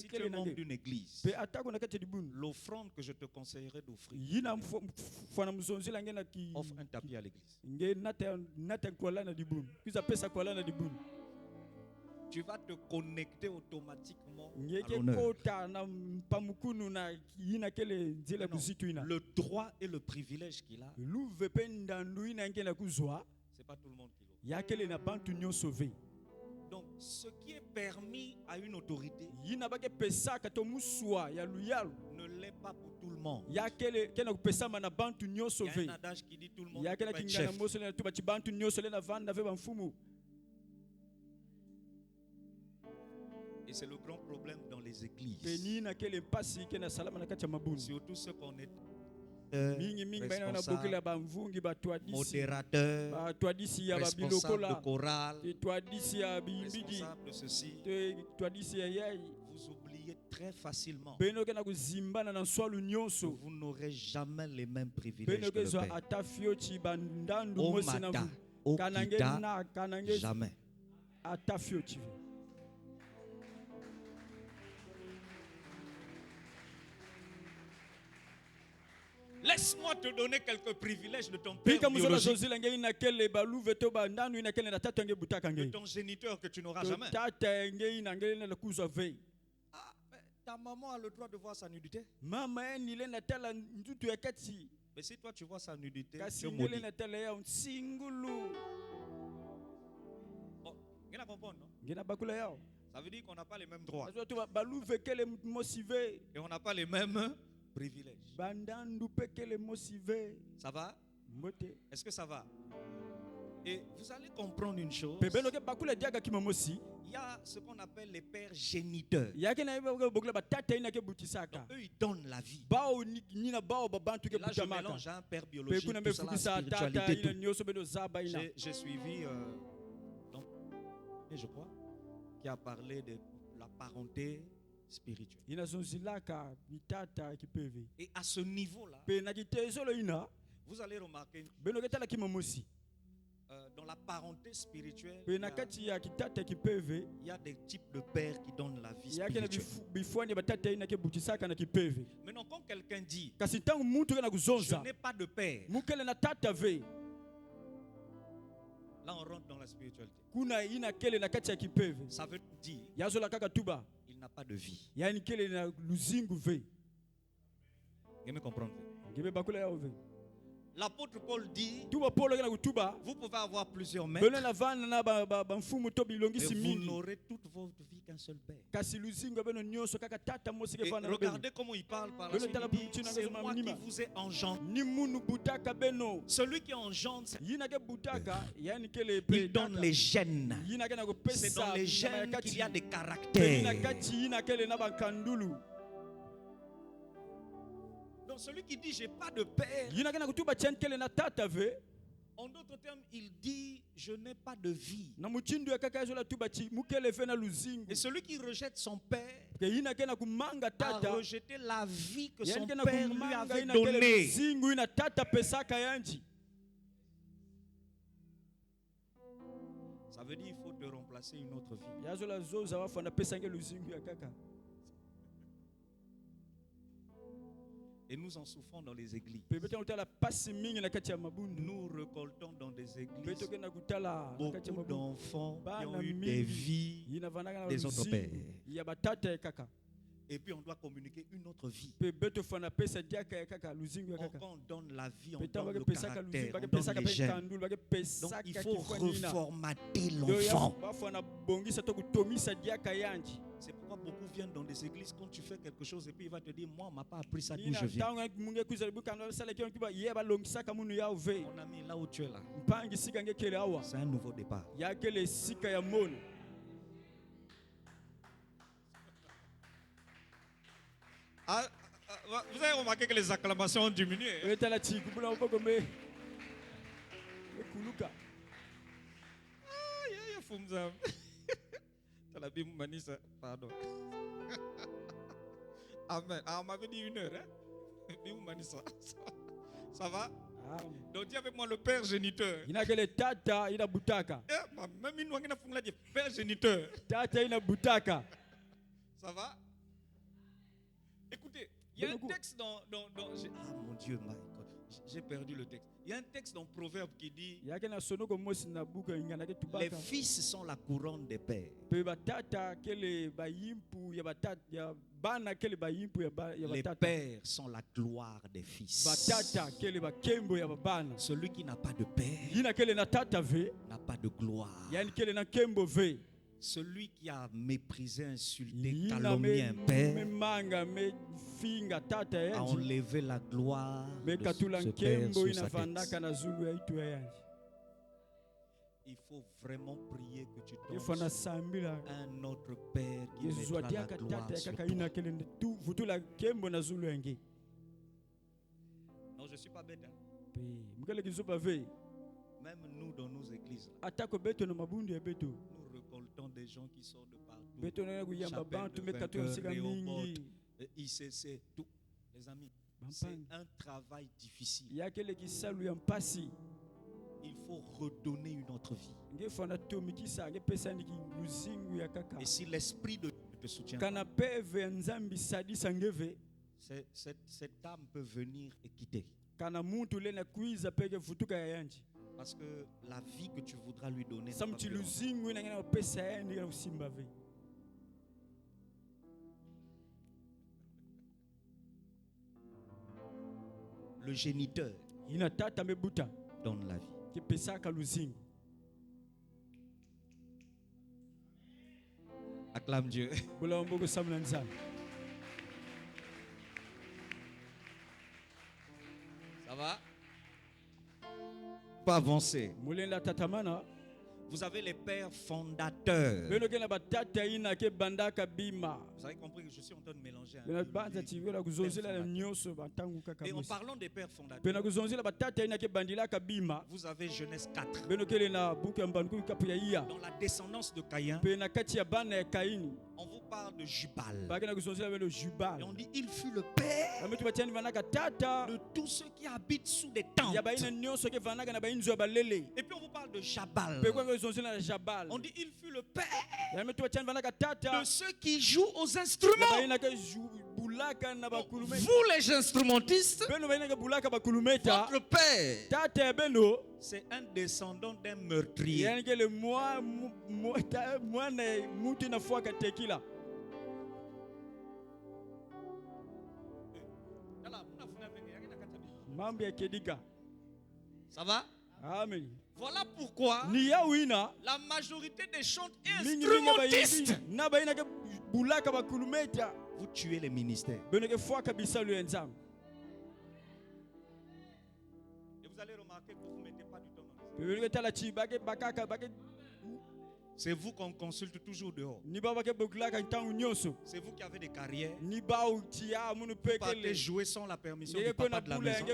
tu es membre d'une église, l'offrande que je te conseillerais d'offrir, offre un tapis à l'église. Tu vas te connecter automatiquement à l'honneur. Le droit et le privilège qu'il a, c'est pas tout le monde qui l'a. Donc, ce qui est permis à une autorité ne l'est pas pour tout le monde. Il y a un adage qui dit tout le monde ne peut pas être chef. Et c'est le grand problème dans les églises. Surtout ceux qu'on est responsable, modérateur, responsable de chorale, responsable de ceci. Vous oubliez très facilement que vous n'aurez jamais les mêmes privilèges que le Père. Omata, Okita, jamais. Laisse-moi te donner quelques privilèges de ton père biologique, de ton géniteur que tu n'auras jamais. Ah, mais ta maman a le droit de voir sa nudité. Mais si toi tu vois sa nudité, tu es maudit. Oh, vous comprenez, non? Ça veut dire qu'on n'a pas les mêmes droits. Et on n'a pas les mêmes privilèges. Ça va? Est-ce que ça va? Et vous allez comprendre une chose. Il y a ce qu'on appelle les pères géniteurs. Donc, eux, ils donnent la vie. Et là, je mélange un père biologique, tout ça, la spiritualité, tout. J'ai suivi, je crois, qui a parlé de la parenté spirituelle. Et à ce niveau-là, vous allez remarquer dans la parenté spirituelle, il y a des types de pères qui donnent la vie spirituelle. Maintenant, quand quelqu'un dit je n'ai pas de père, là on rentre dans la spiritualité. Ça veut dire il n'a pas de vie. Vous me comprenez? L'apôtre Paul dit vous pouvez avoir plusieurs maîtres, mais vous n'aurez toute votre vie qu'un seul père. Et regardez comment il parle par la suite. Il dit c'est moi qui vous ai engendré. Celui qui engendre, il donne les gènes. C'est dans les gènes qu'il y a des caractères. Donc celui qui dit j'ai pas de père, En d'autres termes, il dit, je n'ai pas de vie. Et celui qui rejette son père a rejeté la vie que son père lui avait donnée. Ça veut dire qu'il faut te remplacer une autre vie. Et nous en souffrons dans les églises. Nous récoltons dans des églises beaucoup d'enfants qui ont eu des vies des autres pères. Et puis on doit communiquer une autre vie. Quand on donne la vie, on donne le caractère, on donne les gènes. Donc il faut reformater l'enfant. C'est pourquoi beaucoup viennent dans des églises quand tu fais quelque chose et puis il va te dire, moi on ne m'a pas appris ça d'où je viens. Mon ami, là où tu es là, c'est un nouveau départ. Vous avez remarqué que les acclamations ont diminué. Pardon. Amen. On m'avait dit 1 heure. Ça va? Donc dis avec moi le père géniteur. Père géniteur. Ça va? Écoutez, il y a un texte dans mon Dieu, my God, j'ai perdu le texte. Il y a un texte dans Proverbe qui dit, les fils sont la couronne des pères. Les pères sont la gloire des fils. Celui qui n'a pas de père n'a pas de gloire. Celui qui a méprisé, insulté, calomnié un père a enlevé la gloire de ce père sur sa tête. Il faut vraiment prier que tu tombes sur un autre père qui mettra la gloire sur toi. Non, je ne suis pas bête. Même nous dans nos églises, nous récoltons des gens qui sortent de partout. Chapelle de vainqueurs, Réhoboth, ICC, tout. Les amis, c'est un travail difficile. Il faut redonner une autre vie. Et si l'esprit de Dieu te soutient, cette âme peut venir et quitter. Parce que la vie que tu voudras lui donner n'est pas plus grande. Le géniteur donne la vie. Acclame Dieu. Ça va? Pas avancer. Vous avez les pères fondateurs. Vous avez compris que je suis en train de mélanger un peu. Et en parlant des pères fondateurs, vous avez Genèse 4. Dans la descendance de Caïn, on vous parle de Jubal. Et on dit, il fut le père de tous ceux qui habitent sous des tentes. Et puis on vous parle de Jabal. On dit, il fut le père de ceux qui jouent aux instruments. Vous les instrumentistes, votre père, c'est un descendant d'un meurtrier. Ça va? Amen. Voilà pourquoi la majorité des chants instrumentistes, vous tuez les ministères. Et vous allez remarquer que vous ne mettez pas du temps dans les. C'est vous qu'on consulte toujours dehors. C'est vous qui avez des carrières. Vous partez jouer sans la permission du papa de la maison.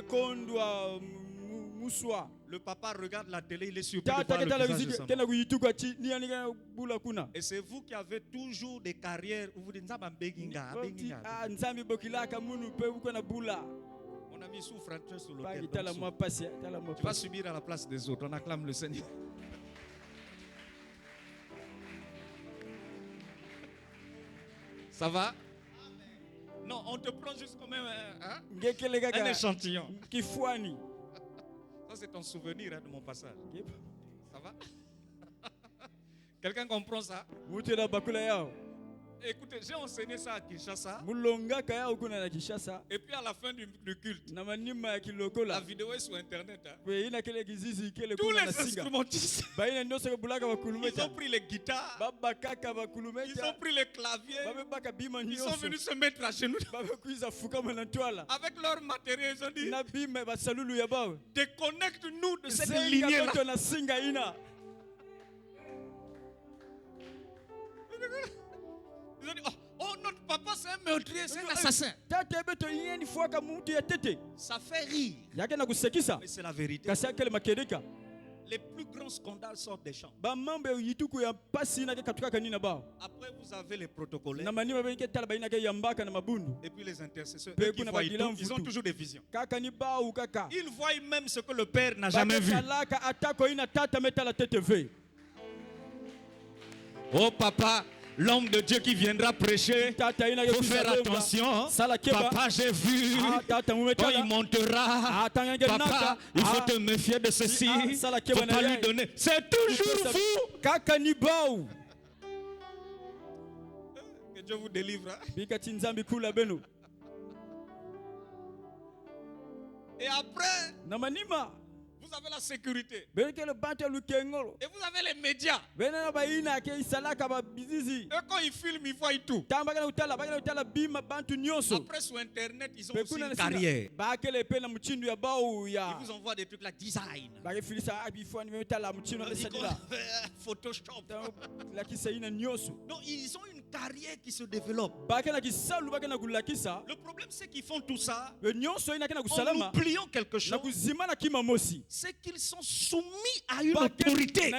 Le papa regarde la télé, il est surpris de voir le visage de sa maman. Et c'est vous qui avez toujours des carrières où vous dites mon ami souffre un peu sur l'autel. Tu vas subir à la place des autres. On acclame le Seigneur. Ça va? Non, on te prend juste comme un échantillon. Ça, c'est ton souvenir de mon passage. Ça va? Quelqu'un comprend ça? Écoutez, j'ai enseigné ça à Kinshasa. Et puis à la fin du culte, la vidéo est sur internet. Hein. Tous les instrumentistes, ils ont pris les guitares, ils ont pris les claviers, ils sont venus se mettre à genoux. Avec leur matériel, ils ont dit déconnecte-nous de cette lignée-là. Ils ont dit, oh, notre papa c'est un meurtrier, c'est un assassin. Ça fait rire. Mais c'est la vérité. Les plus grands scandales sortent des champs. Après, vous avez les protocolaires. Et puis les intercesseurs. Eux qui voient tout, ils ont toujours des visions. Ils voient même ce que le père n'a jamais vu. Oh papa, l'homme de Dieu qui viendra prêcher, il faut faire attention. Papa, j'ai vu. Quand il montera, papa, il faut te méfier de ceci. Il ne faut pas lui donner. C'est toujours vous. Que Dieu vous délivre. Et après, vous avez la sécurité. Et vous avez les médias. Et quand ils filment, ils voient tout. Après, sur Internet, ils ont aussi une carrière. Ils vous envoient des trucs là, design. Photoshop. Donc, ils ont une carrière qui se développe. Le problème, c'est qu'ils font tout ça en oubliant quelque chose. C'est qu'ils sont soumis à une autorité. Il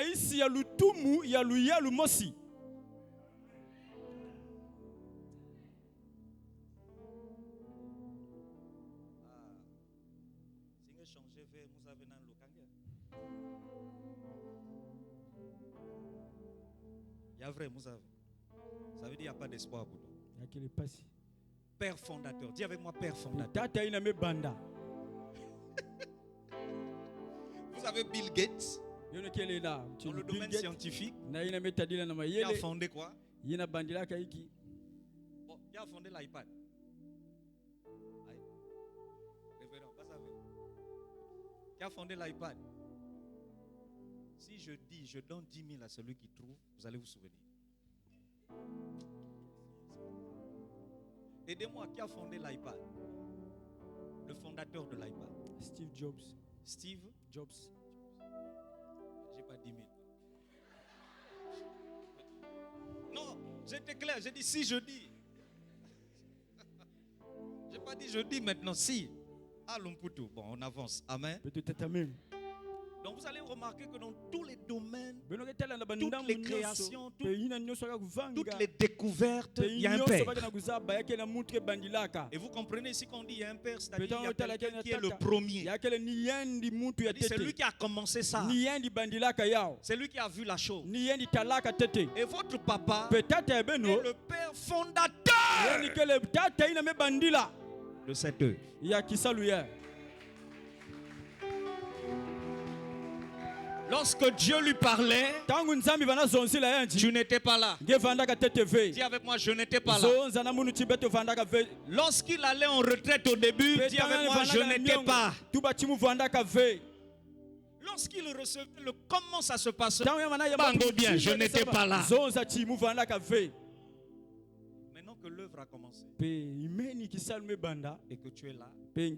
y a vrai, ça veut dire qu'il n'y a pas d'espoir pour nous. Père fondateur, dis avec moi Père fondateur. Vous avez Bill Gates dans le domaine scientifique. Il a fondé quoi? Il a fondé l'iPad. Qui a fondé l'iPad? Si je dis, je donne 10 000 à celui qui trouve, vous allez vous souvenir. Aidez-moi, qui a fondé l'iPad? Le fondateur de l'iPad. Steve Jobs. Steve Jobs. J'ai pas 10 000. Non, j'étais clair, j'ai dit si je dis. J'ai pas dit je dis maintenant si. Alumputu. Bon, on avance. Amen. Peut-être amen. Donc vous allez remarquer que dans tous les domaines, toutes les créations, toutes les découvertes, il y a un père. Et vous comprenez ici qu'on dit il y a un père, c'est-à-dire qu'il y a quelqu'un qui est le premier. C'est lui qui a commencé ça. C'est lui qui a vu la chose. Et votre papa est le père fondateur de cette œuvre. Lorsque Dieu lui parlait, tu n'étais pas là. Dis avec moi, je n'étais pas là. Lorsqu'il allait en retraite au début, dis avec moi, je n'étais pas. Lorsqu'il recevait le comment ça se passe, bango bien, je n'étais pas là. Maintenant que l'œuvre a commencé et que tu es là, tu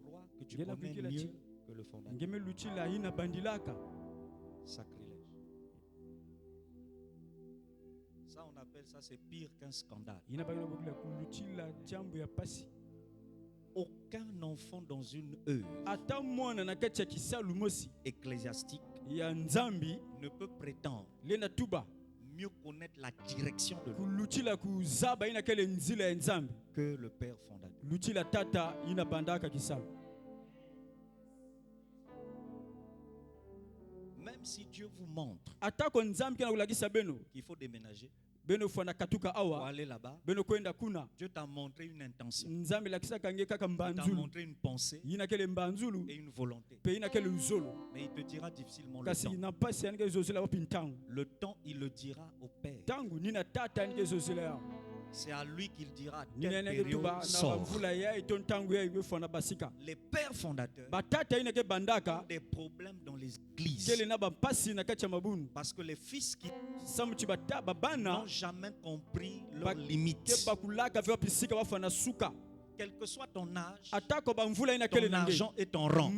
crois que tu connais mieux que le fondateur. Sacrilège. Ça, on appelle ça, c'est pire qu'un scandale. aucun enfant dans une œuvre ecclésiastique ne peut prétendre mieux connaître la direction de Dieu que le Père fondateur. Même si Dieu vous montre qu'il faut déménager, pour aller là-bas, Dieu t'a montré une intention, il t'a montré une pensée et une volonté. Mais il te dira difficilement le temps. Le temps, il le dira au Père. C'est à lui qu'il dira quelle période sort. Les pères fondateurs ont des problèmes dans les églises parce que les fils qui n'ont jamais compris leurs limites. Quel que soit ton âge, ton argent et ton rang,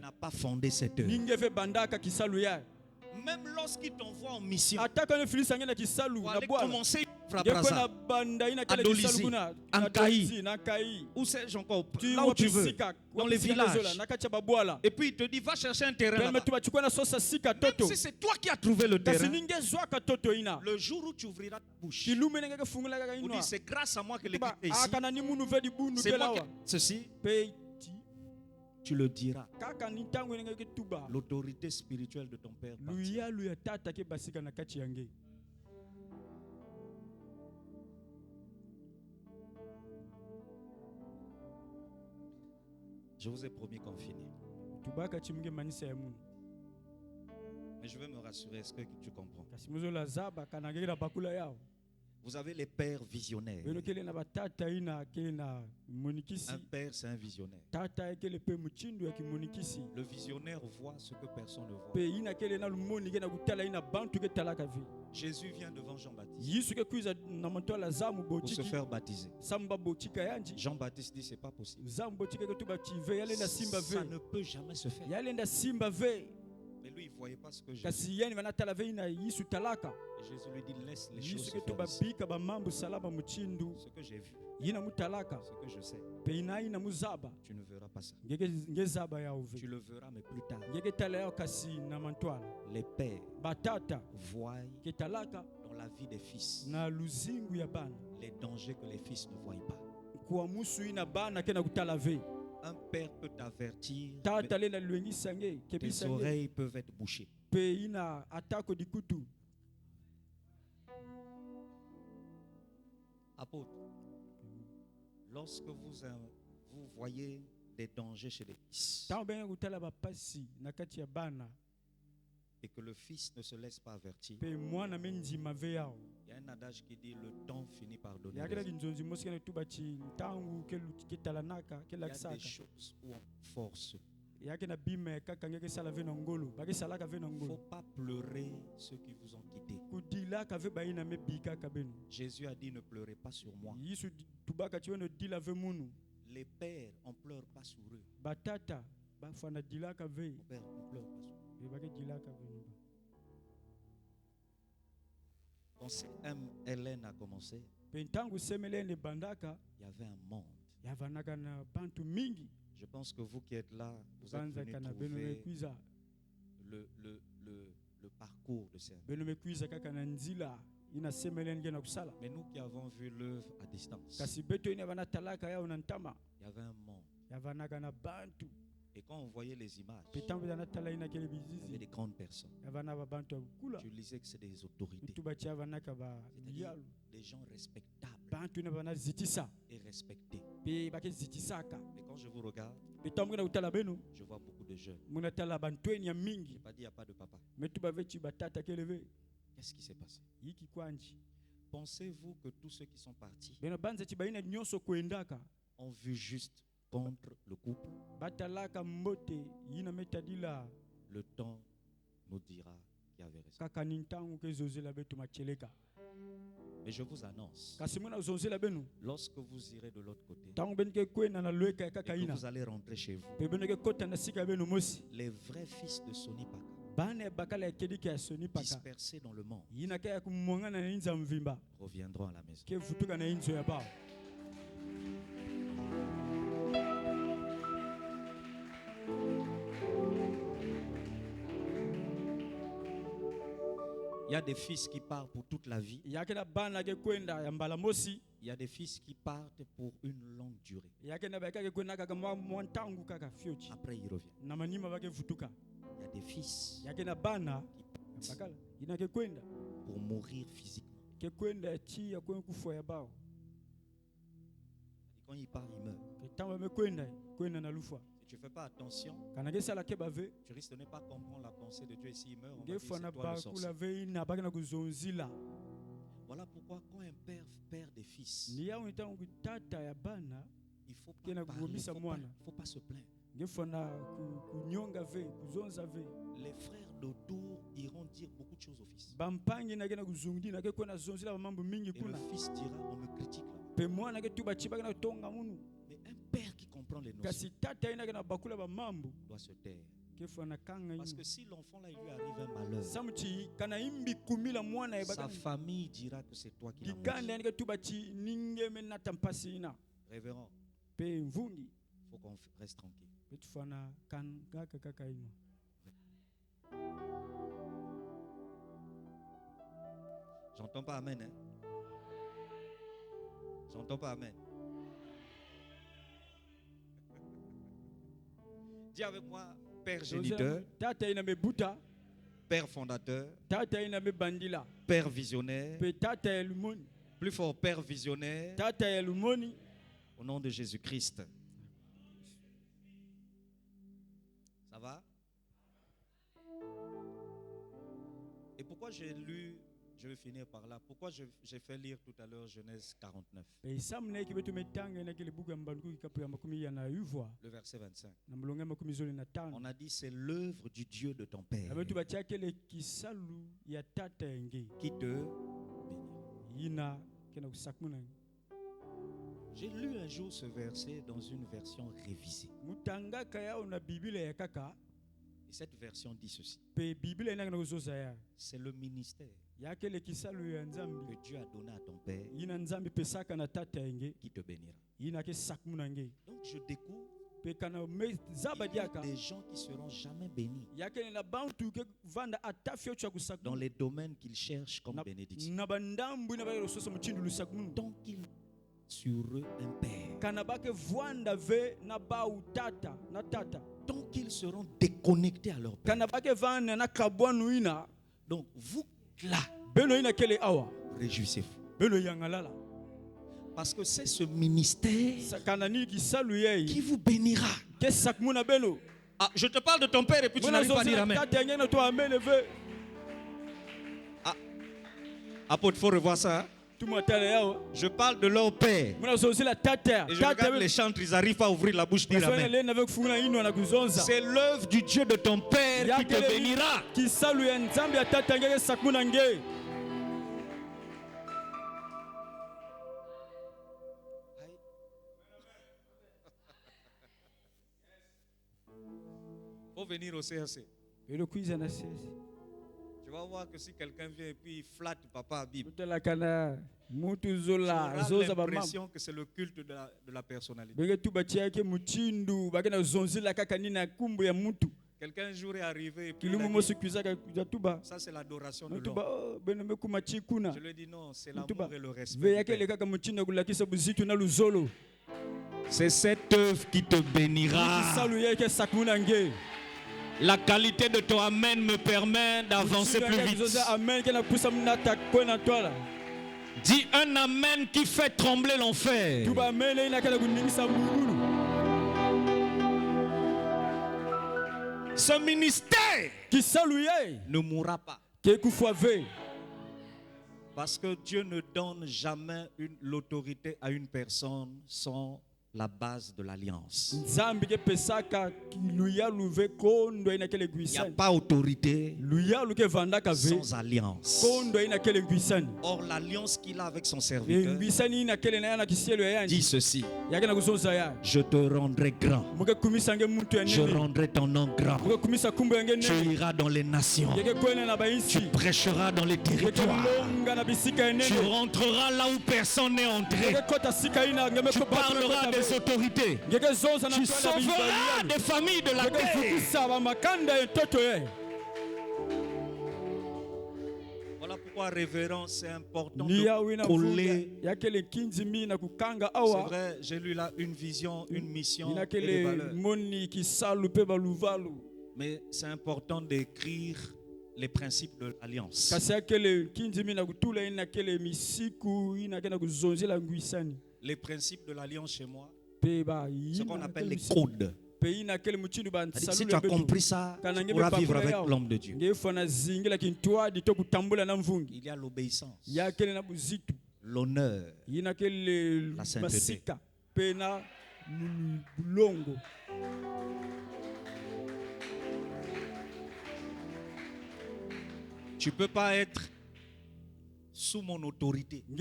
n'a pas fondé cette œuvre. Même lorsqu'il t'envoie en mission, pour aller commencer à Braza, à Dolisie, en Kaï, où sais-je encore, là où tu veux, dans les villages. Et puis il te dit, va chercher un terrain là-bas. Même si c'est toi qui as trouvé le terrain, le jour où tu ouvriras ta bouche, vous dites, c'est grâce à moi que l'église est ici. C'est moi qui ceci. Tu le diras. L'autorité spirituelle de ton père partira. Je vous ai promis qu'on finit. Mais je veux me rassurer, est-ce que tu comprends? Vous avez les pères visionnaires. Un père, c'est un visionnaire. Le visionnaire voit ce que personne ne voit. Jésus vient devant Jean-Baptiste pour se faire baptiser. Jean-Baptiste dit, c'est pas possible. Ça ne peut jamais se faire. Mais lui, il ne voyait pas ce que Jésus dit. Et Jésus lui dit, laisse les choses se faire ici. Ce que j'ai vu, ce que je sais, tu ne verras pas ça. Tu le verras, mais plus tard. Les pères voient dans la vie des fils les dangers que les fils ne voient pas. Un père peut t'avertir, tes oreilles peuvent être bouchées. Apôtre, lorsque vous voyez des dangers chez les fils et que le fils ne se laisse pas avertir, il y a un adage qui dit le temps finit par donner raison. Il y a des choses où on force. Il ne faut pas pleurer ceux qui vous ont quitté. Jésus a dit ne pleurez pas sur moi. Les pères, on ne pleure pas sur eux. Mon père, on ne pleure pas sur eux. Quand Hélène a commencé, il y avait un monde. Je pense que vous qui êtes là, vous êtes venus trouver le parcours de Seigneur. Mais nous qui avons vu l'œuvre à distance, il y avait un monde. Et quand on voyait les images, il y avait des grandes personnes. Tu lisais que c'est des autorités. C'est-à-dire des gens respectables et respectés. Et quand je vous regarde, je vois beaucoup de jeunes. Je n'ai pas dit il n'y a pas de papa. Qu'est-ce qui s'est passé? Pensez-vous que tous ceux qui sont partis ont vu juste contre le couple? Le temps nous dira qu'il y avait raison. Mais je vous annonce, lorsque vous irez de l'autre côté et que vous allez rentrer chez vous, les vrais fils de Soni Paka, dispersés dans le monde, reviendront à la maison. y a des fils qui partent pour toute la vie. Il y a des fils qui partent pour une longue durée. Après, ils reviennent. Il y a des fils qui partent pour mourir physiquement. Quand il part, il meurt. Si tu ne fais pas attention, tu risques de ne pas comprendre la pensée de Dieu. Et s'il meurt, on va dire c'est toi le sorcier. Voilà pourquoi quand un père perd des fils, il ne faut pas parler, il faut pas se plaindre. Les frères d'autour iront dire beaucoup de choses au fils. Et le fils dira, on me critique là. Mais un père qui comprend les notions doit se taire. Parce que si l'enfant là il lui arrive un malheur, sa famille dira que c'est toi qui l'as maudit. Révérend, il faut qu'on reste tranquille. J'entends pas amen, hein? J'entends pas amen. Dis avec moi, Père géniteur, Père fondateur, Père visionnaire, plus fort, Père visionnaire, au nom de Jésus-Christ. Ça va? Et pourquoi j'ai lu, je vais finir par là, pourquoi j'ai fait lire tout à l'heure Genèse 49, le verset 25. On a dit c'est l'œuvre du Dieu de ton Père qui te bénit. J'ai lu un jour ce verset dans une version révisée. Et cette version dit ceci. C'est le ministère que Dieu a donné à ton Père qui te bénira. Donc je découvre qu'il y a des gens qui ne seront jamais bénis dans les domaines qu'ils cherchent comme bénédiction. Tant qu'ils ont sur eux un Père, tant qu'ils seront déconnectés à leur Père. Donc vous là, réjouissez-vous. Parce que c'est ce ministère qui vous bénira. Ah, je te parle de ton père et puis tu n'arrives pas à dire amen. Ah, apôtre, il faut revoir ça. Hein? Je parle de leur père. Et je regarde les chantres, ils n'arrivent pas à ouvrir la bouche, dire amen. C'est l'œuvre du Dieu de ton père qui te bénira. Faut venir au CRC. Tu vas voir que si quelqu'un vient et puis il flatte papa Habib, tu auras l'impression que c'est le culte de la personnalité. Quelqu'un un jour est arrivé et puis il a dit, ça c'est l'adoration de l'homme. Je lui ai dit non, c'est l'amour et le respect. C'est cette œuvre qui te bénira. La qualité de ton amen me permet d'avancer plus vite. Dis un amen qui fait trembler l'enfer. Ce ministère ne mourra pas. Parce que Dieu ne donne jamais l'autorité à une personne sans la base de l'alliance. Il n'y a pas autorité sans alliance. Or, l'alliance qu'il a avec son serviteur dit ceci: je te rendrai grand, je rendrai ton nom grand, tu iras dans les nations, tu prêcheras dans les territoires, tu rentreras là où personne n'est entré, tu parleras des autorités, tu sauveras des familles de la terre. Voilà pourquoi révérend, c'est important de coller. C'est vrai, j'ai lu là une vision, une mission et des valeurs. Mais c'est important d'écrire les principes de l'alliance. Les principes de l'alliance chez moi, ce qu'on appelle les codes. Si tu as compris ça, tu pourras vivre avec l'homme de Dieu. Il y a l'obéissance, l'honneur, la sainteté. Tu ne peux pas être sous mon autorité et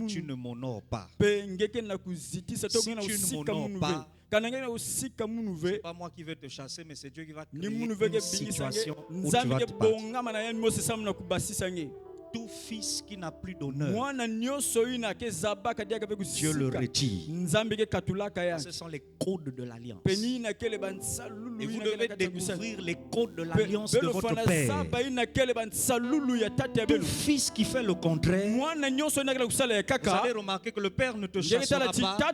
tu ne m'honores pas. Si tu ne m'honores pas, ce n'est pas moi qui vais te chasser, mais c'est Dieu qui va créer une situation où tu vas te battre. Tout fils qui n'a plus d'honneur, Dieu le retire. Ce sont les codes de l'alliance. Et vous devez découvrir les codes de l'alliance de votre Père. Tout fils qui fait le contraire, vous allez remarquer que le Père ne te chassera pas, la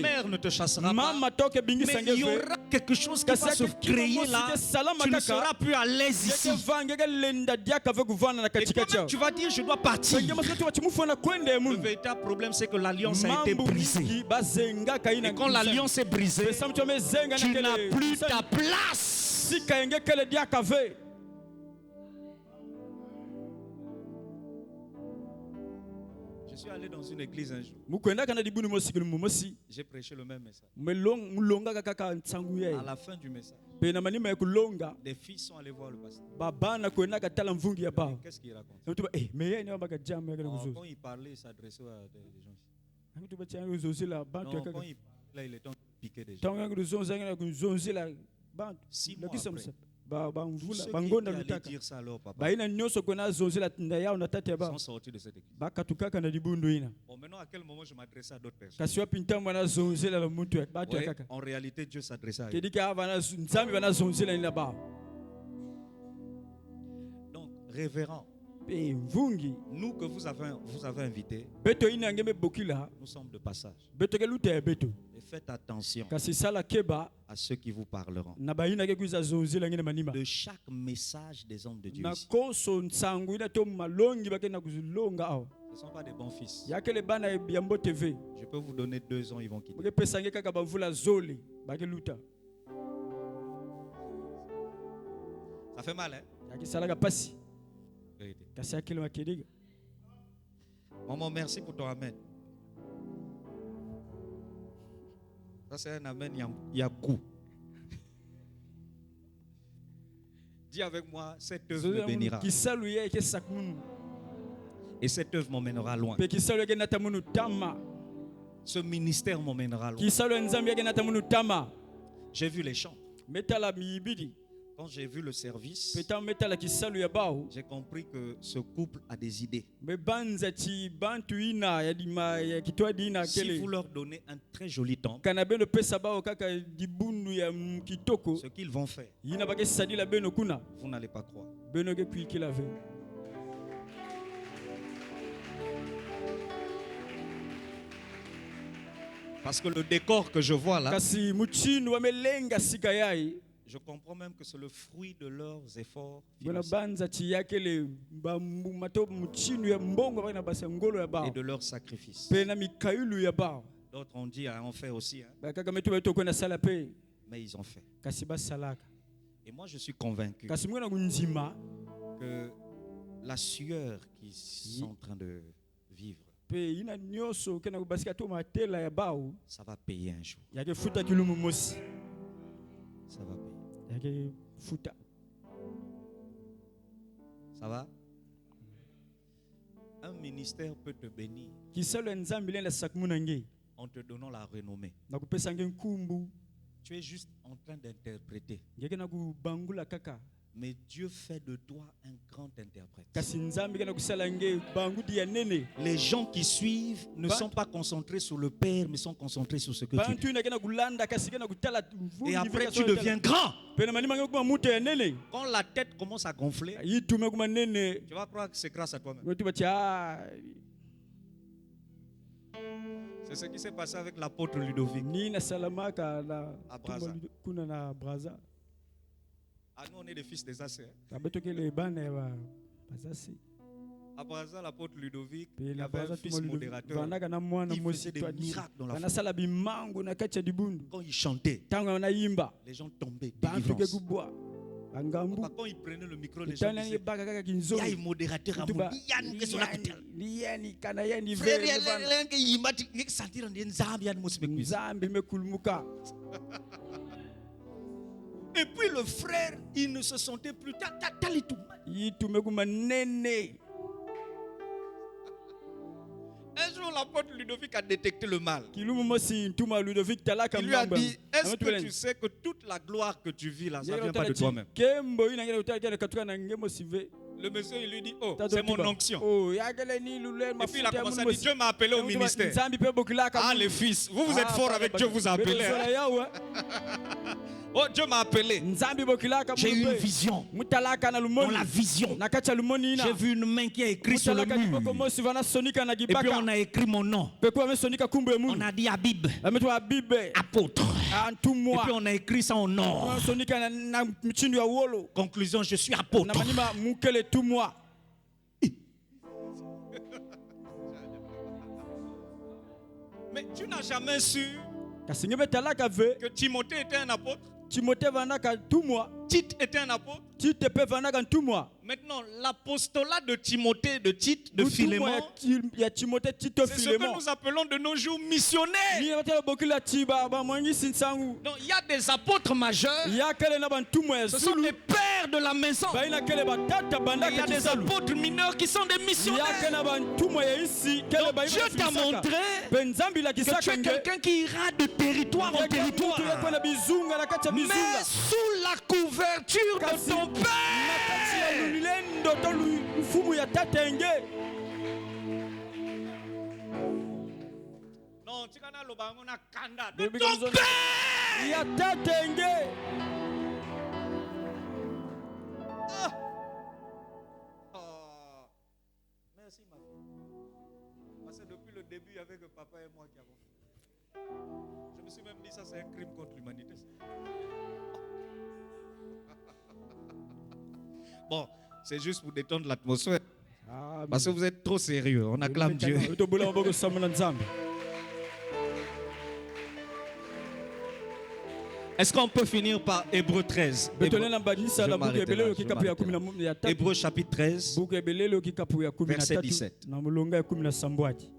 mère ne te chassera pas, mais il y aura quelque chose qui va se créer là. Tu ne seras plus à l'aise ici. Et toi-même, tu vas dire je dois partir. Le véritable problème, c'est que l'alliance a été brisée. Et quand l'alliance est brisée, tu n'as plus ta place. Je suis allé dans une église un jour. J'ai prêché le même message. À la fin du message, des filles sont allées voir le pasteur. Qu'est-ce qu'il raconte? Quand il parlait, il s'adressait à des gens. Non, quand il parlait, il était en train de piquer des gens. 6 mois après, tous ceux qui allaient dire ça à leur papa sont sortis de cette église. Bon, maintenant, à quel moment je m'adressais à d'autres personnes? Ouais, en réalité, Dieu s'adressait à eux. Donc, révérend, nous que vous avez invités, nous sommes de passage. Et faites attention à ceux qui vous parleront de chaque message des hommes de Dieu ici. Ce ne sont pas des bons fils. Je peux vous donner 2 ans, ils vont quitter. Ça fait mal, hein? Maman, merci pour ton amen. Ça, c'est un amen, il y a goût. Dis avec moi, cette œuvre me bénira. Et cette œuvre m'emmènera loin. Ce ministère m'emmènera loin. J'ai vu les chants. Quand j'ai vu le service, j'ai compris que ce couple a des idées. Si vous leur donnez un très joli temple, ce qu'ils vont faire, vous n'allez pas croire. Parce que le décor que je vois là, je comprends même que c'est le fruit de leurs efforts financiers et de leurs sacrifices. D'autres ont dit, on fait aussi. Mais ils ont fait. Et moi, je suis convaincu que la sueur qu'ils sont en train de vivre, ça va payer un jour. Ça va payer. Ça va? Un ministère peut te bénir en te donnant la renommée. Tu es juste en train d'interpréter. Mais Dieu fait de toi un grand interprète. Les gens qui suivent ne sont pas concentrés sur le Père, mais sont concentrés sur ce que tu dis. Et après, tu deviens grand. Quand la tête commence à gonfler, tu vas croire que c'est grâce à toi-même. C'est ce qui s'est passé avec l'apôtre Ludovic à Brazza. Ah, nous, on est des fils des Assez. À Brazza, l'apôtre Ludovic, il avait un fils modérateur. Il faisait des miracles dans la foule. Quand il chantait, les gens tombaient. Délivrance. Quand il prenait le micro, les gens disaient, il y a un modérateur à moi. Et puis le frère, il ne se sentait plus. Un jour, l'apôtre Ludovic a détecté le mal. Il lui a dit, est-ce que tu sais que toute la gloire que tu vis là, ça ne vient pas de toi-même? Le monsieur, il lui dit, oh, c'est mon onction. Et puis il a commencé à dire, Dieu m'a appelé au ministère. Ah, les fils, vous êtes forts avec Dieu, vous a appelé. Oh, Dieu m'a appelé. J'ai eu une vision. Dans la vision, j'ai vu une main qui a écrit sur le mur. Et puis on a écrit mon nom. On a dit Habib, apôtre. Et puis on a écrit ça en or. Conclusion, je suis apôtre. Mais tu n'as jamais su que Timothée était un apôtre. Tite était un apôtre. Maintenant, l'apostolat de Timothée, de Tite, de Philémon, c'est ce que nous appelons de nos jours missionnaires. Donc, il y a des apôtres majeurs. Ce sont des pères de la maison. Et il y a des apôtres mineurs qui sont des missionnaires. Donc, Dieu t'a montré que tu es quelqu'un qui ira de territoire en territoire. Mais sous la couverture de ton Père. Non, tu connais le bangon à Kanda. De ton Père. Merci ma fille. Parce que depuis le début, il y avait que papa et moi qui avons fait. Je me suis même dit ça c'est un crime contre l'humanité. Bon, c'est juste pour détendre l'atmosphère. Parce que vous êtes trop sérieux. On acclame Dieu. Est-ce qu'on peut finir par Hébreux 13? Hébreux chapitre 13, verset 17.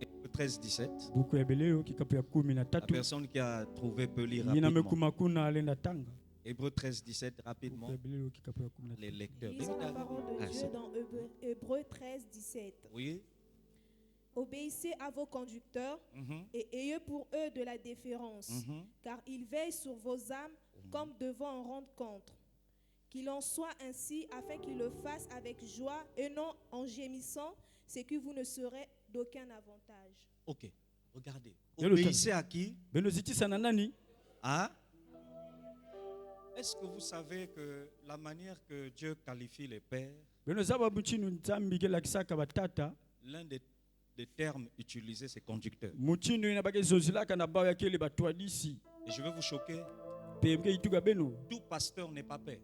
Hébreux 13, 17. La personne qui a trouvé peut lire rapidement. Hébreux 13, 17, rapidement. Les lecteurs. Lisons la parole de Dieu dans Hébreux 13, 17. Oui. Obéissez à vos conducteurs et ayez pour eux de la déférence, car ils veillent sur vos âmes comme devant en rendre compte. Qu'il en soit ainsi afin qu'ils le fassent avec joie et non en gémissant, c'est que vous ne serez d'aucun avantage. Ok, regardez. Obéissez à qui? Hein? Est-ce que vous savez que la manière que Dieu qualifie les pères, l'un des termes utilisés, c'est conducteur. Et je vais vous choquer. Tout pasteur n'est pas père.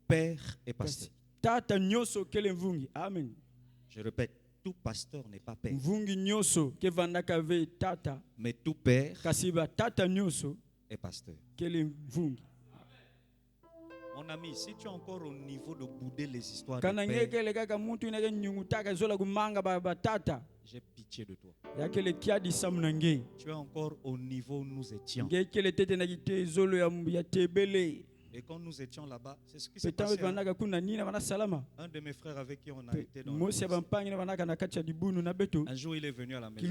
Père et pasteur. Amen. Je répète, tout pasteur n'est pas père. Mais tout père est pasteur. Mon ami, si tu es encore au niveau de bouder les histoires de père, j'ai pitié de toi. Tu es encore au niveau où nous étions. Et quand nous étions là-bas, c'est ce qui s'est passé. Un de mes frères avec qui on a été dans le... Un jour, il est venu à la maison.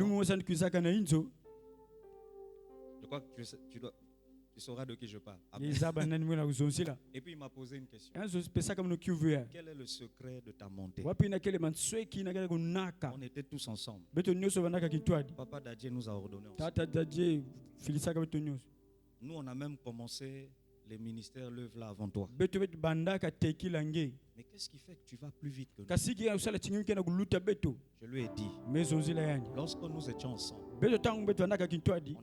Je crois que tu sauras de qui je parle. Et puis il m'a posé une question. Quel est le secret de ta montée? On était tous ensemble. Papa Dadje nous a ordonné ensemble. Nous, on a même commencé les ministères l'œuvre là avant toi. Mais qu'est-ce qui fait que tu vas plus vite que nous? Je lui ai dit, lorsque nous étions ensemble, on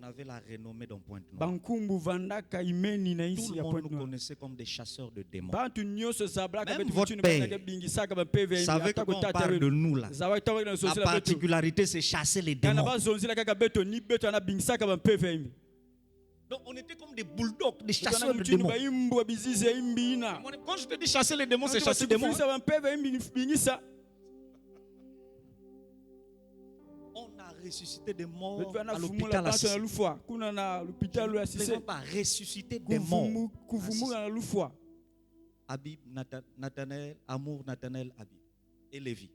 avait la renommée dans Pointe-Noire. Tout le monde nous connaissait comme des chasseurs de démons. Même votre père savait que quand on parle de nous là, la particularité c'est chasser les démons. Donc on était comme des bulldogs, des chasseurs de démons. Quand je te dis chasser les démons, c'est chasser les démons. On a ressuscité des morts à l'hôpital Assis. Je ne plaisante pas, ressusciter des morts. Habib, Nathanaël, Amour, Nathanaël, Habib et Lévi.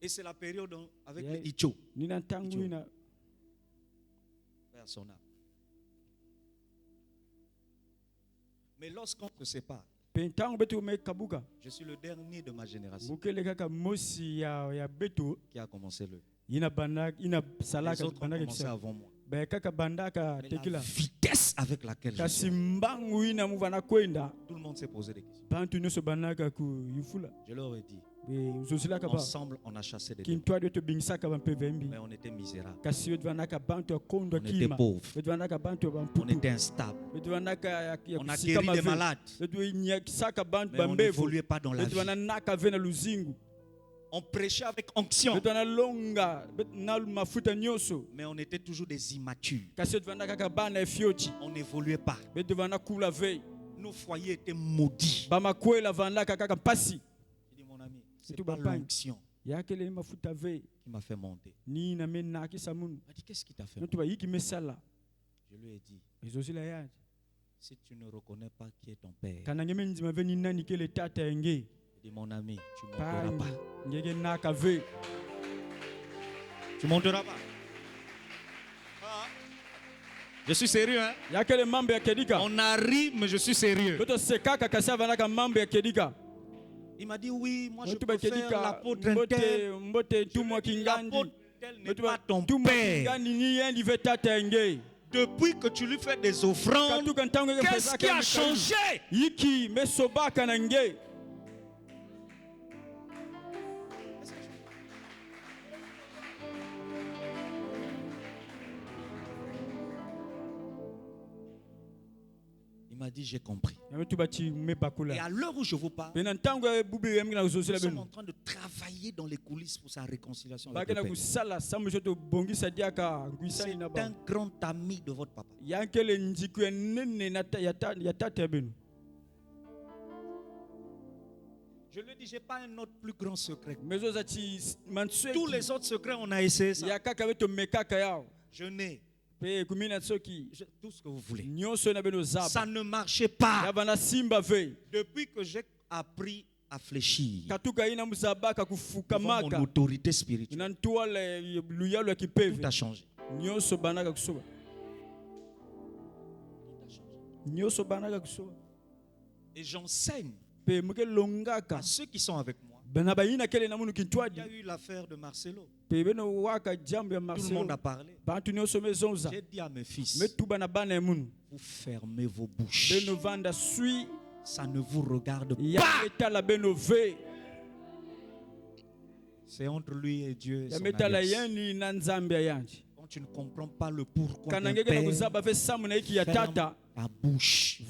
Et c'est la période avec les Icho. Son âme. Mais lorsqu'on se sépare, je suis le dernier de ma génération qui a commencé le. Les autres ont commencé avant moi. Mais la vitesse avec laquelle je suis, tout le monde s'est posé des questions. Je leur ai dit, ensemble on a chassé des démons, mais on était misérables, on était pauvres, on était instables, on a guéri des malades, mais on n'évoluait pas dans la vie. On prêchait avec onction, mais on était toujours des immatures. On n'évoluait pas. Nos foyers étaient maudits. C'est pas l'onction qui m'a fait monter. Il m'a dit, qu'est-ce qui t'a fait monter? Je lui ai dit, si tu ne reconnais pas qui est ton père, il dit, mon ami, tu ne monteras pas. Tu monteras pas. Je suis sérieux, hein? On a ri, mais je suis sérieux. Il m'a dit, oui, moi je préfère l'apôtre tel. L'apôtre tel n'est pas ton père. Depuis que tu lui fais des offrandes, qu'est-ce qui a changé? Il m'a dit, j'ai compris. Et à l'heure où je vous parle, nous sommes en train de travailler dans les coulisses pour sa réconciliation avec le Père. C'est un grand ami de votre papa. Je lui ai dit, je n'ai pas un autre plus grand secret. Tous les autres secrets, on a essayé ça. Je n'ai tout ce que vous voulez. Ça ne marchait pas. Depuis que j'ai appris à fléchir devant mon autorité spirituelle, tout a changé. Et j'enseigne à ceux qui sont avec moi. Il y a eu l'affaire de Marcelo. Tout le monde a parlé. J'ai dit à mes fils, vous fermez vos bouches. Ça ne vous regarde pas. C'est entre lui et Dieu. Quand tu ne comprends pas le pourquoi d'un père, ferme ta bouche.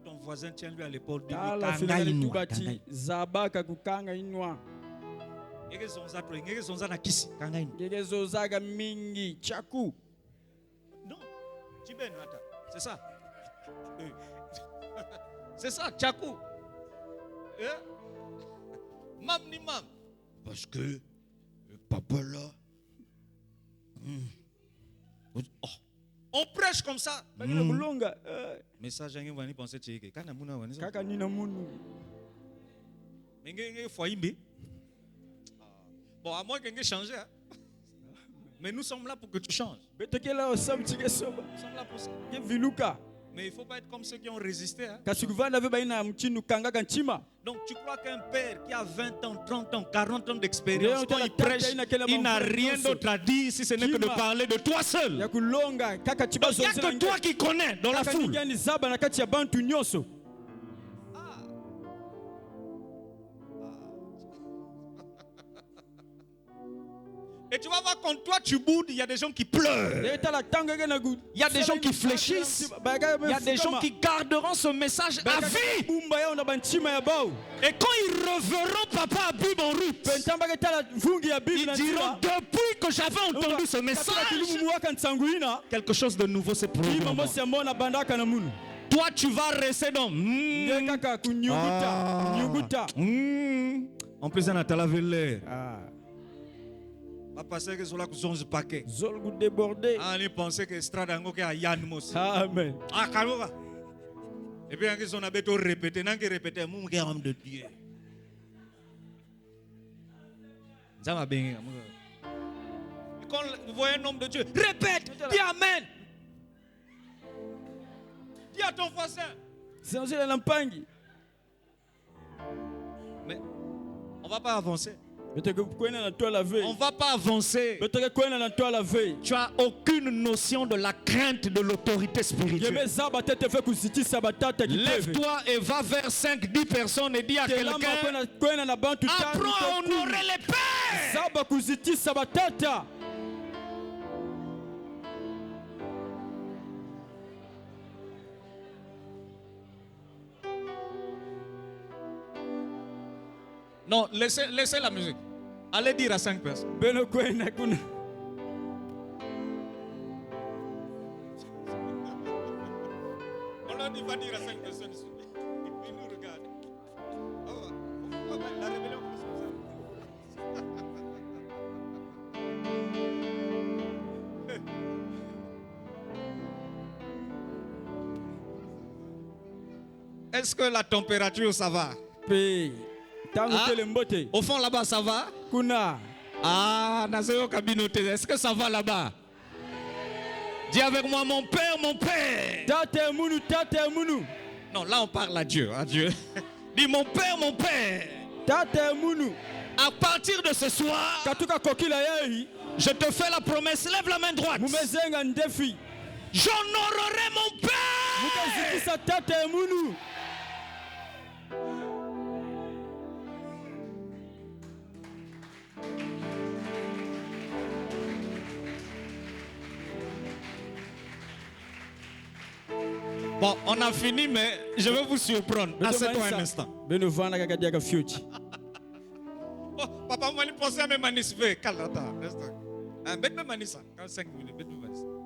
Ton voisin tient lui à l'épaule. Non, c'est ça. C'est ça, Tchakou. Mam ni mam. Parce que papa là. On prêche comme ça. Mais ça, j'ai pensé Bon, à moins que tu changes. Mais nous sommes là pour que tu changes. Nous sommes là pour ça. Mais il ne faut pas être comme ceux qui ont résisté. Hein. Donc tu crois qu'un père qui a 20 ans, 30 ans, 40 ans d'expérience, quand il prêche, il n'a rien d'autre à dire si ce n'est que de parler de toi seul. Il n'y a que toi qui connais dans la foule. Et tu vas voir quand toi tu boudes, il y a des gens qui pleurent. Il y a des gens qui fléchissent. Il y a des gens qui garderont ce message à vie. Et quand ils reverront Papa Abib en route, ils diront depuis que j'avais entendu ce message, quelque chose de nouveau s'est produit. Toi tu vas rester dans en plus on a lavé l'air. Passer que cela que je paquet. Zolgu débordé. Ah, ni penser que stradango que a Yann Mos. Amen. Ah, calme. Et puis on a beto répéter, n'a que répéter, mon gars homme de Dieu. Ça va bien. Quand vous voyez un homme de Dieu, répète, dis amen. Dis à ton voisin. C'est aussi la lampangi. Mais on va pas avancer. On ne va pas avancer. Tu n'as aucune notion de la crainte de l'autorité spirituelle. Lève-toi et va vers 5-10 personnes et dis à quelqu'un, apprends à honorer les pères. Non, laissez la musique. Allez dire à 5 personnes. On leur dit va dire à 5 personnes. Ils nous regardent. Oh, la rébellion commence ça. Est-ce que la température ça va? Ah, au fond là-bas, ça va? Ah, est-ce que ça va là-bas? Dis avec moi, mon père, mon père. Non, là on parle à Dieu, à Dieu. Dis mon père, mon père. À partir de ce soir, je te fais la promesse, lève la main droite. J'honorerai mon père. Bon, on a fini, mais je vais vous surprendre. Assieds-toi un instant. Oh, papa, on va penser à mes manifester.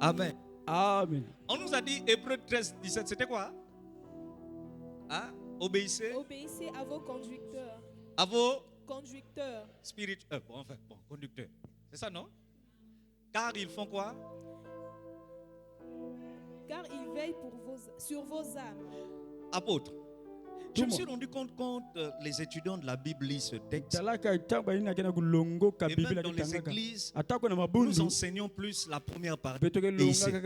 Amen. Amen. On nous a dit Hébreux 13, 17, c'était quoi? Hein? Obéissez. Obéissez à vos conducteurs. À vos conducteurs. Spirituels. Bon, conducteurs. C'est ça, non? Car ils font quoi? Car ils veillent sur vos âmes. Apôtre, je me suis rendu compte quand les étudiants de la Bible lisent ce texte. Et même dans les églises, nous enseignons plus la première partie. Ici. Mais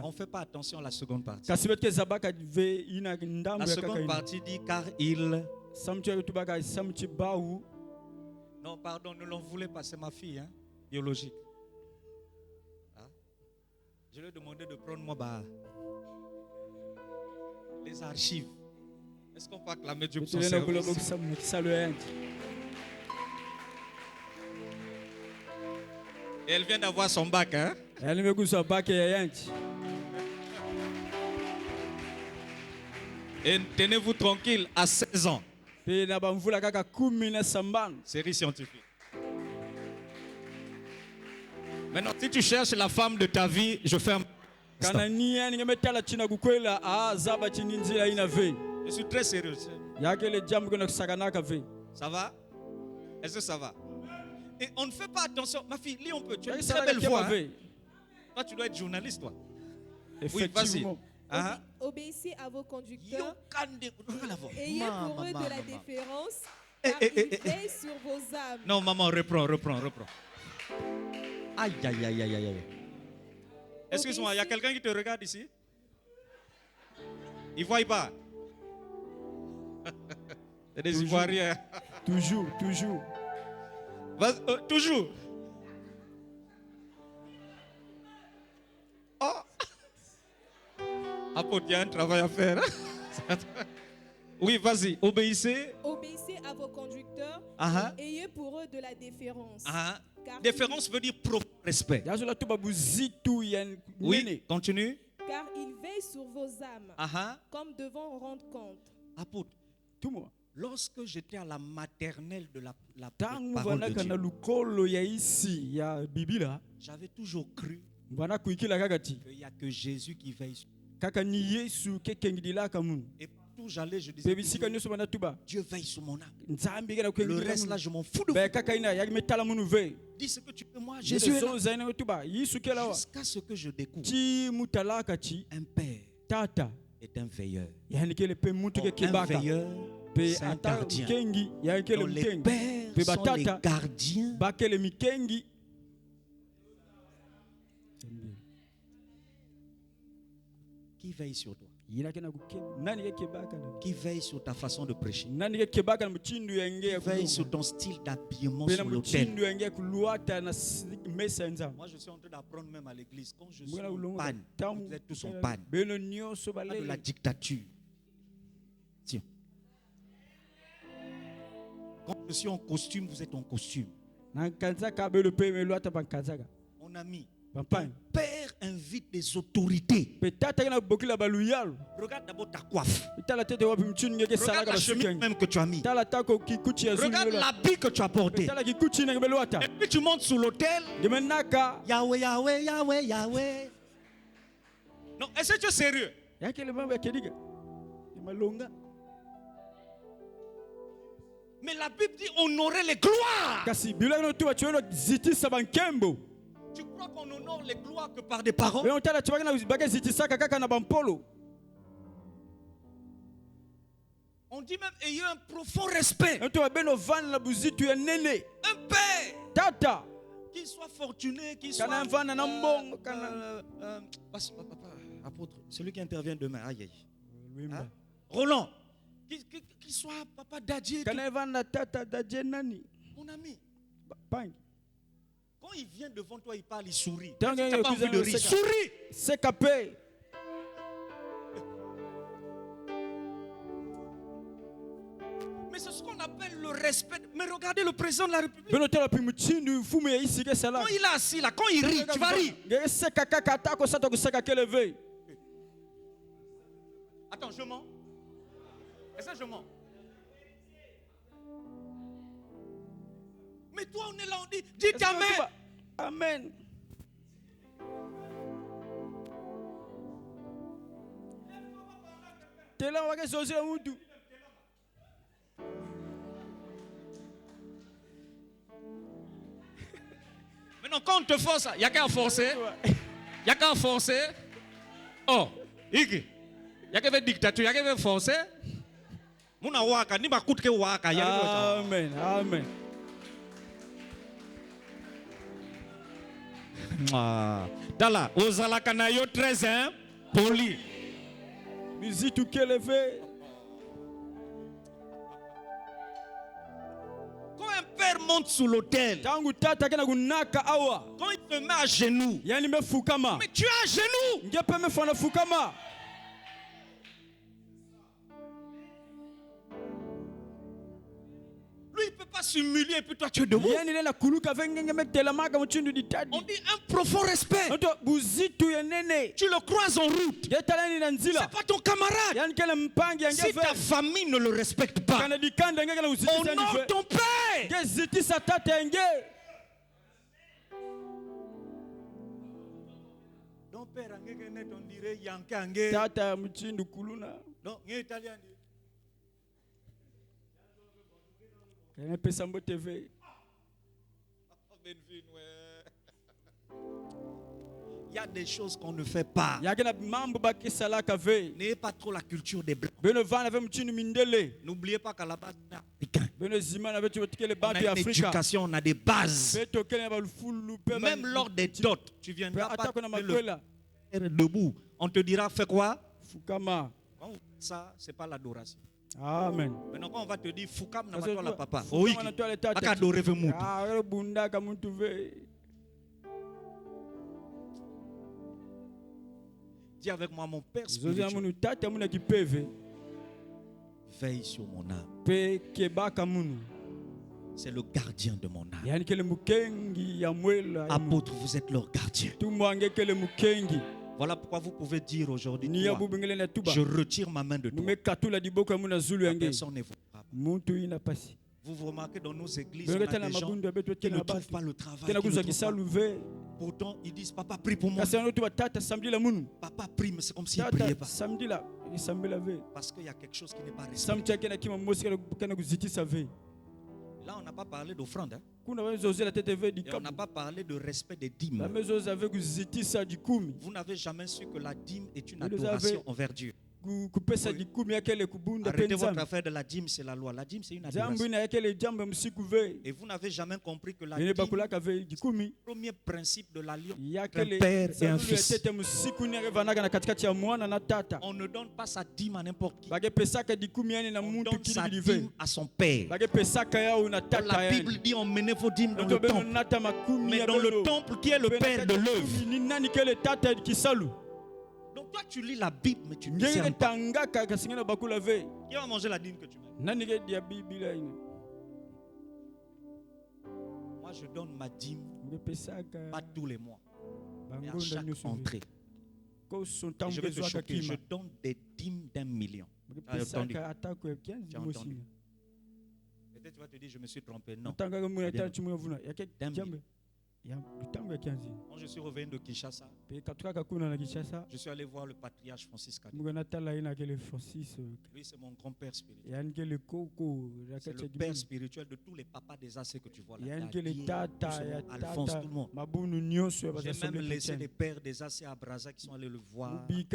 on ne fait pas attention à la seconde partie. La seconde partie dit car il... Non, pardon, ne l'en voulez pas, c'est ma fille, hein, biologique. Je lui ai demandé de prendre moi les archives. Est-ce qu'on peut acclamer Dieu pour son service? Et elle vient d'avoir son bac, hein? Et tenez-vous tranquille, à 16 ans. Série scientifique. Maintenant, si tu cherches la femme de ta vie, je fais un... Je suis très sérieux. Ça va? Est-ce que ça va? Et on ne fait pas attention. Ma fille, lis un peu. Tu as une très belle voix. Hein? Toi, tu dois être journaliste, toi. Oui, vas-y. Obéissez à vos conducteurs. Ayez pour eux de la déférence. Ils veillent sur vos âmes. Non, maman, reprends. Aïe. Excuse-moi, il y a quelqu'un qui te regarde ici? Il ne voit pas. C'est des Ivoiriens. Toujours. Toujours. Oh. Apôtre, il y a un travail à faire. Oui, vas-y, obéissez. Obéissez à vos conducteurs. Ayez pour eux de la déférence. Déférence veut dire profond respect. Oui, continue. Car ils veillent sur vos âmes, comme devant rendre compte. Apôtre, lorsque j'étais à la maternelle de la parole de Dieu, j'avais toujours cru qu'il n'y a que Jésus qui veille sur nous. Et partout j'allais, je disais Dieu veille sur mon âme. Le reste là, je m'en fous de vous. Dis ce que tu peux, moi, Jésus est là. Jusqu'à ce que je découvre un père est un veilleur. Un veilleur, c'est un gardien. Donc les pères sont les gardiens. Qui veille sur toi? Qui veille sur ta façon de prêcher? Qui veille sur ton style d'habillement sur l'autel? Moi, je suis en train d'apprendre même à l'église. Quand je suis en panne, vous êtes tous en panne. Pas de la dictature. Tiens. Quand je suis en costume, vous êtes en costume. Mon ami, ton père invite des autorités. Regarde d'abord ta coiffe. Regarde la chemise même que tu as mis. Regarde l'habit que tu as porté. Et puis tu montes sur l'autel. Yahweh, Yahweh, Yahweh, Yahweh. Non, est-ce que tu es sérieux? Mais la Bible dit honorer les gloires. Tu crois qu'on honore les gloires que par des paroles? On dit même ayez un profond respect. Un père qui soit fortuné, qui soit apôtre, celui qui intervient demain. Aïe. Hein? Roland, qui soit papa Dadier. Mon ami. Quand il vient devant toi, il parle, il sourit. Tu n'as pas envie de rire. Souris. C'est capé. Mais c'est ce qu'on appelle le respect. Mais regardez le président de la République. Quand il est assis là, quand il rit, tu vas rire. Attends, je mens. Est-ce que je mens? Mais toi, on est là, on dit, dites Amen. Amen. Maintenant, quand on te force, il n'y a qu'à forcer. Il n'y a qu'à forcer. Oh, il y a qu'à faire dictature, il y a qu'à faire forcer. Amen. Amen. Dala, ozala kanayo très poli. Musique tout élevé. Quand un père monte sur l'autel, quand il se met à genoux, mais tu es à genoux. Lui, il ne peut pas s'humilier et puis toi tu es debout. On dit un profond respect. Tu le croises en route. C'est pas ton camarade. Si ta famille ne le respecte pas, honore ton père. Ton père, on dirait Yankange. Non, il est italien. Il Il y a des choses qu'on ne fait pas. N'ayez pas trop la culture des blancs. N'oubliez pas qu'à la base, on a une éducation, on a des bases. Même lors des dots, tu viendras pas le debout. On te dira, fais quoi? Ça, c'est pas l'adoration. Amen. Maintenant, quand on va te dire, Fukam n'a pas la papa. Oui, pas adorer Vemout. Dis avec moi, mon Père spirituel, veille sur mon âme. C'est le gardien de mon âme. Apôtre, vous êtes leur gardien. Voilà pourquoi vous pouvez dire aujourd'hui, je retire ma main de toi. La personne n'est pas. Vous vous remarquez dans nos églises, on a des gens qui ne trouvent pas le travail. Pourtant, ils disent, papa, prie pour moi. Papa, prie, mais c'est comme s'il ne priait pas. Parce qu'il y a quelque chose qui n'est pas respecté. Là, on n'a pas parlé d'offrande. Hein? Et on n'a pas parlé de respect des dîmes. Vous n'avez jamais su que la dîme est une adoration envers Dieu. Arrêtez votre affaire de la dîme, c'est la loi. La dîme, c'est une adoration. Et vous n'avez jamais compris que la dîme, le premier principe de l'alliance, un père et un fils. On ne donne pas sa dîme à n'importe qui. On donne sa dîme à son père. La Bible dit, emmenez vos dîmes dans le temple. Mais dans le temple qui est le père de l'œuvre. Donc toi tu lis la Bible mais tu ne discernes pas. Qui va manger la dîme que tu mets? Moi je donne ma dîme pas tous les mois, mais à chaque entrée. Et je vais te choquer, je donne des dîmes d'1 million. Tu as entendu? Peut-être tu vas te dire je me suis trompé. Non. D'1 million. Quand je suis revenu de Kinshasa, je suis allé voir le patriarche Francis Kadé. Lui, c'est mon grand-père spirituel. C'est le père spirituel de tous les papas des AC que tu vois là. Alphonse, tout le monde. J'ai même laissé des pères des AC à Brazza qui sont allés le voir. Eux, ils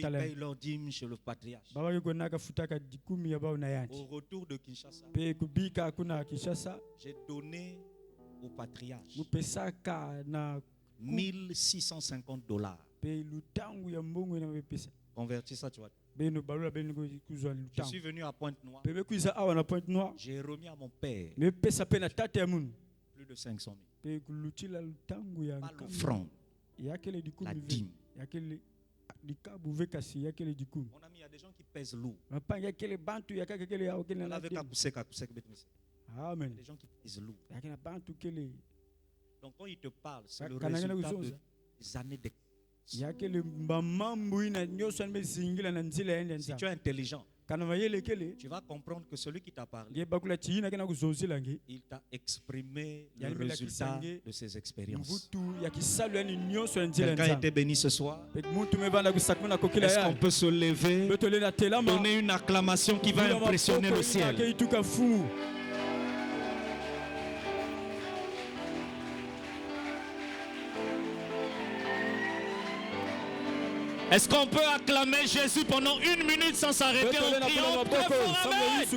payent leur dîme chez le patriarche. Au retour de Kinshasa, j'ai donné au patriarche $1,650. Convertis ça, tu vois. Je suis venu à Pointe-Noire. J'ai remis à mon père plus de 500 000. Pas l'offrande, la dîme. Mon ami, il y a des gens qui pèsent lourd. Amen. Des gens qui pèsent lourd. Donc quand il te parle, c'est le résultat des années de... Si tu es intelligent, tu vas comprendre que celui qui t'a parlé, il t'a exprimé le résultat de ses expériences. Quelqu'un a été béni ce soir. Est-ce qu'on peut se lever, donner une acclamation qui va impressionner le ciel? Est-ce qu'on peut acclamer Jésus pendant 1 minute sans s'arrêter en criant très fort? Amen.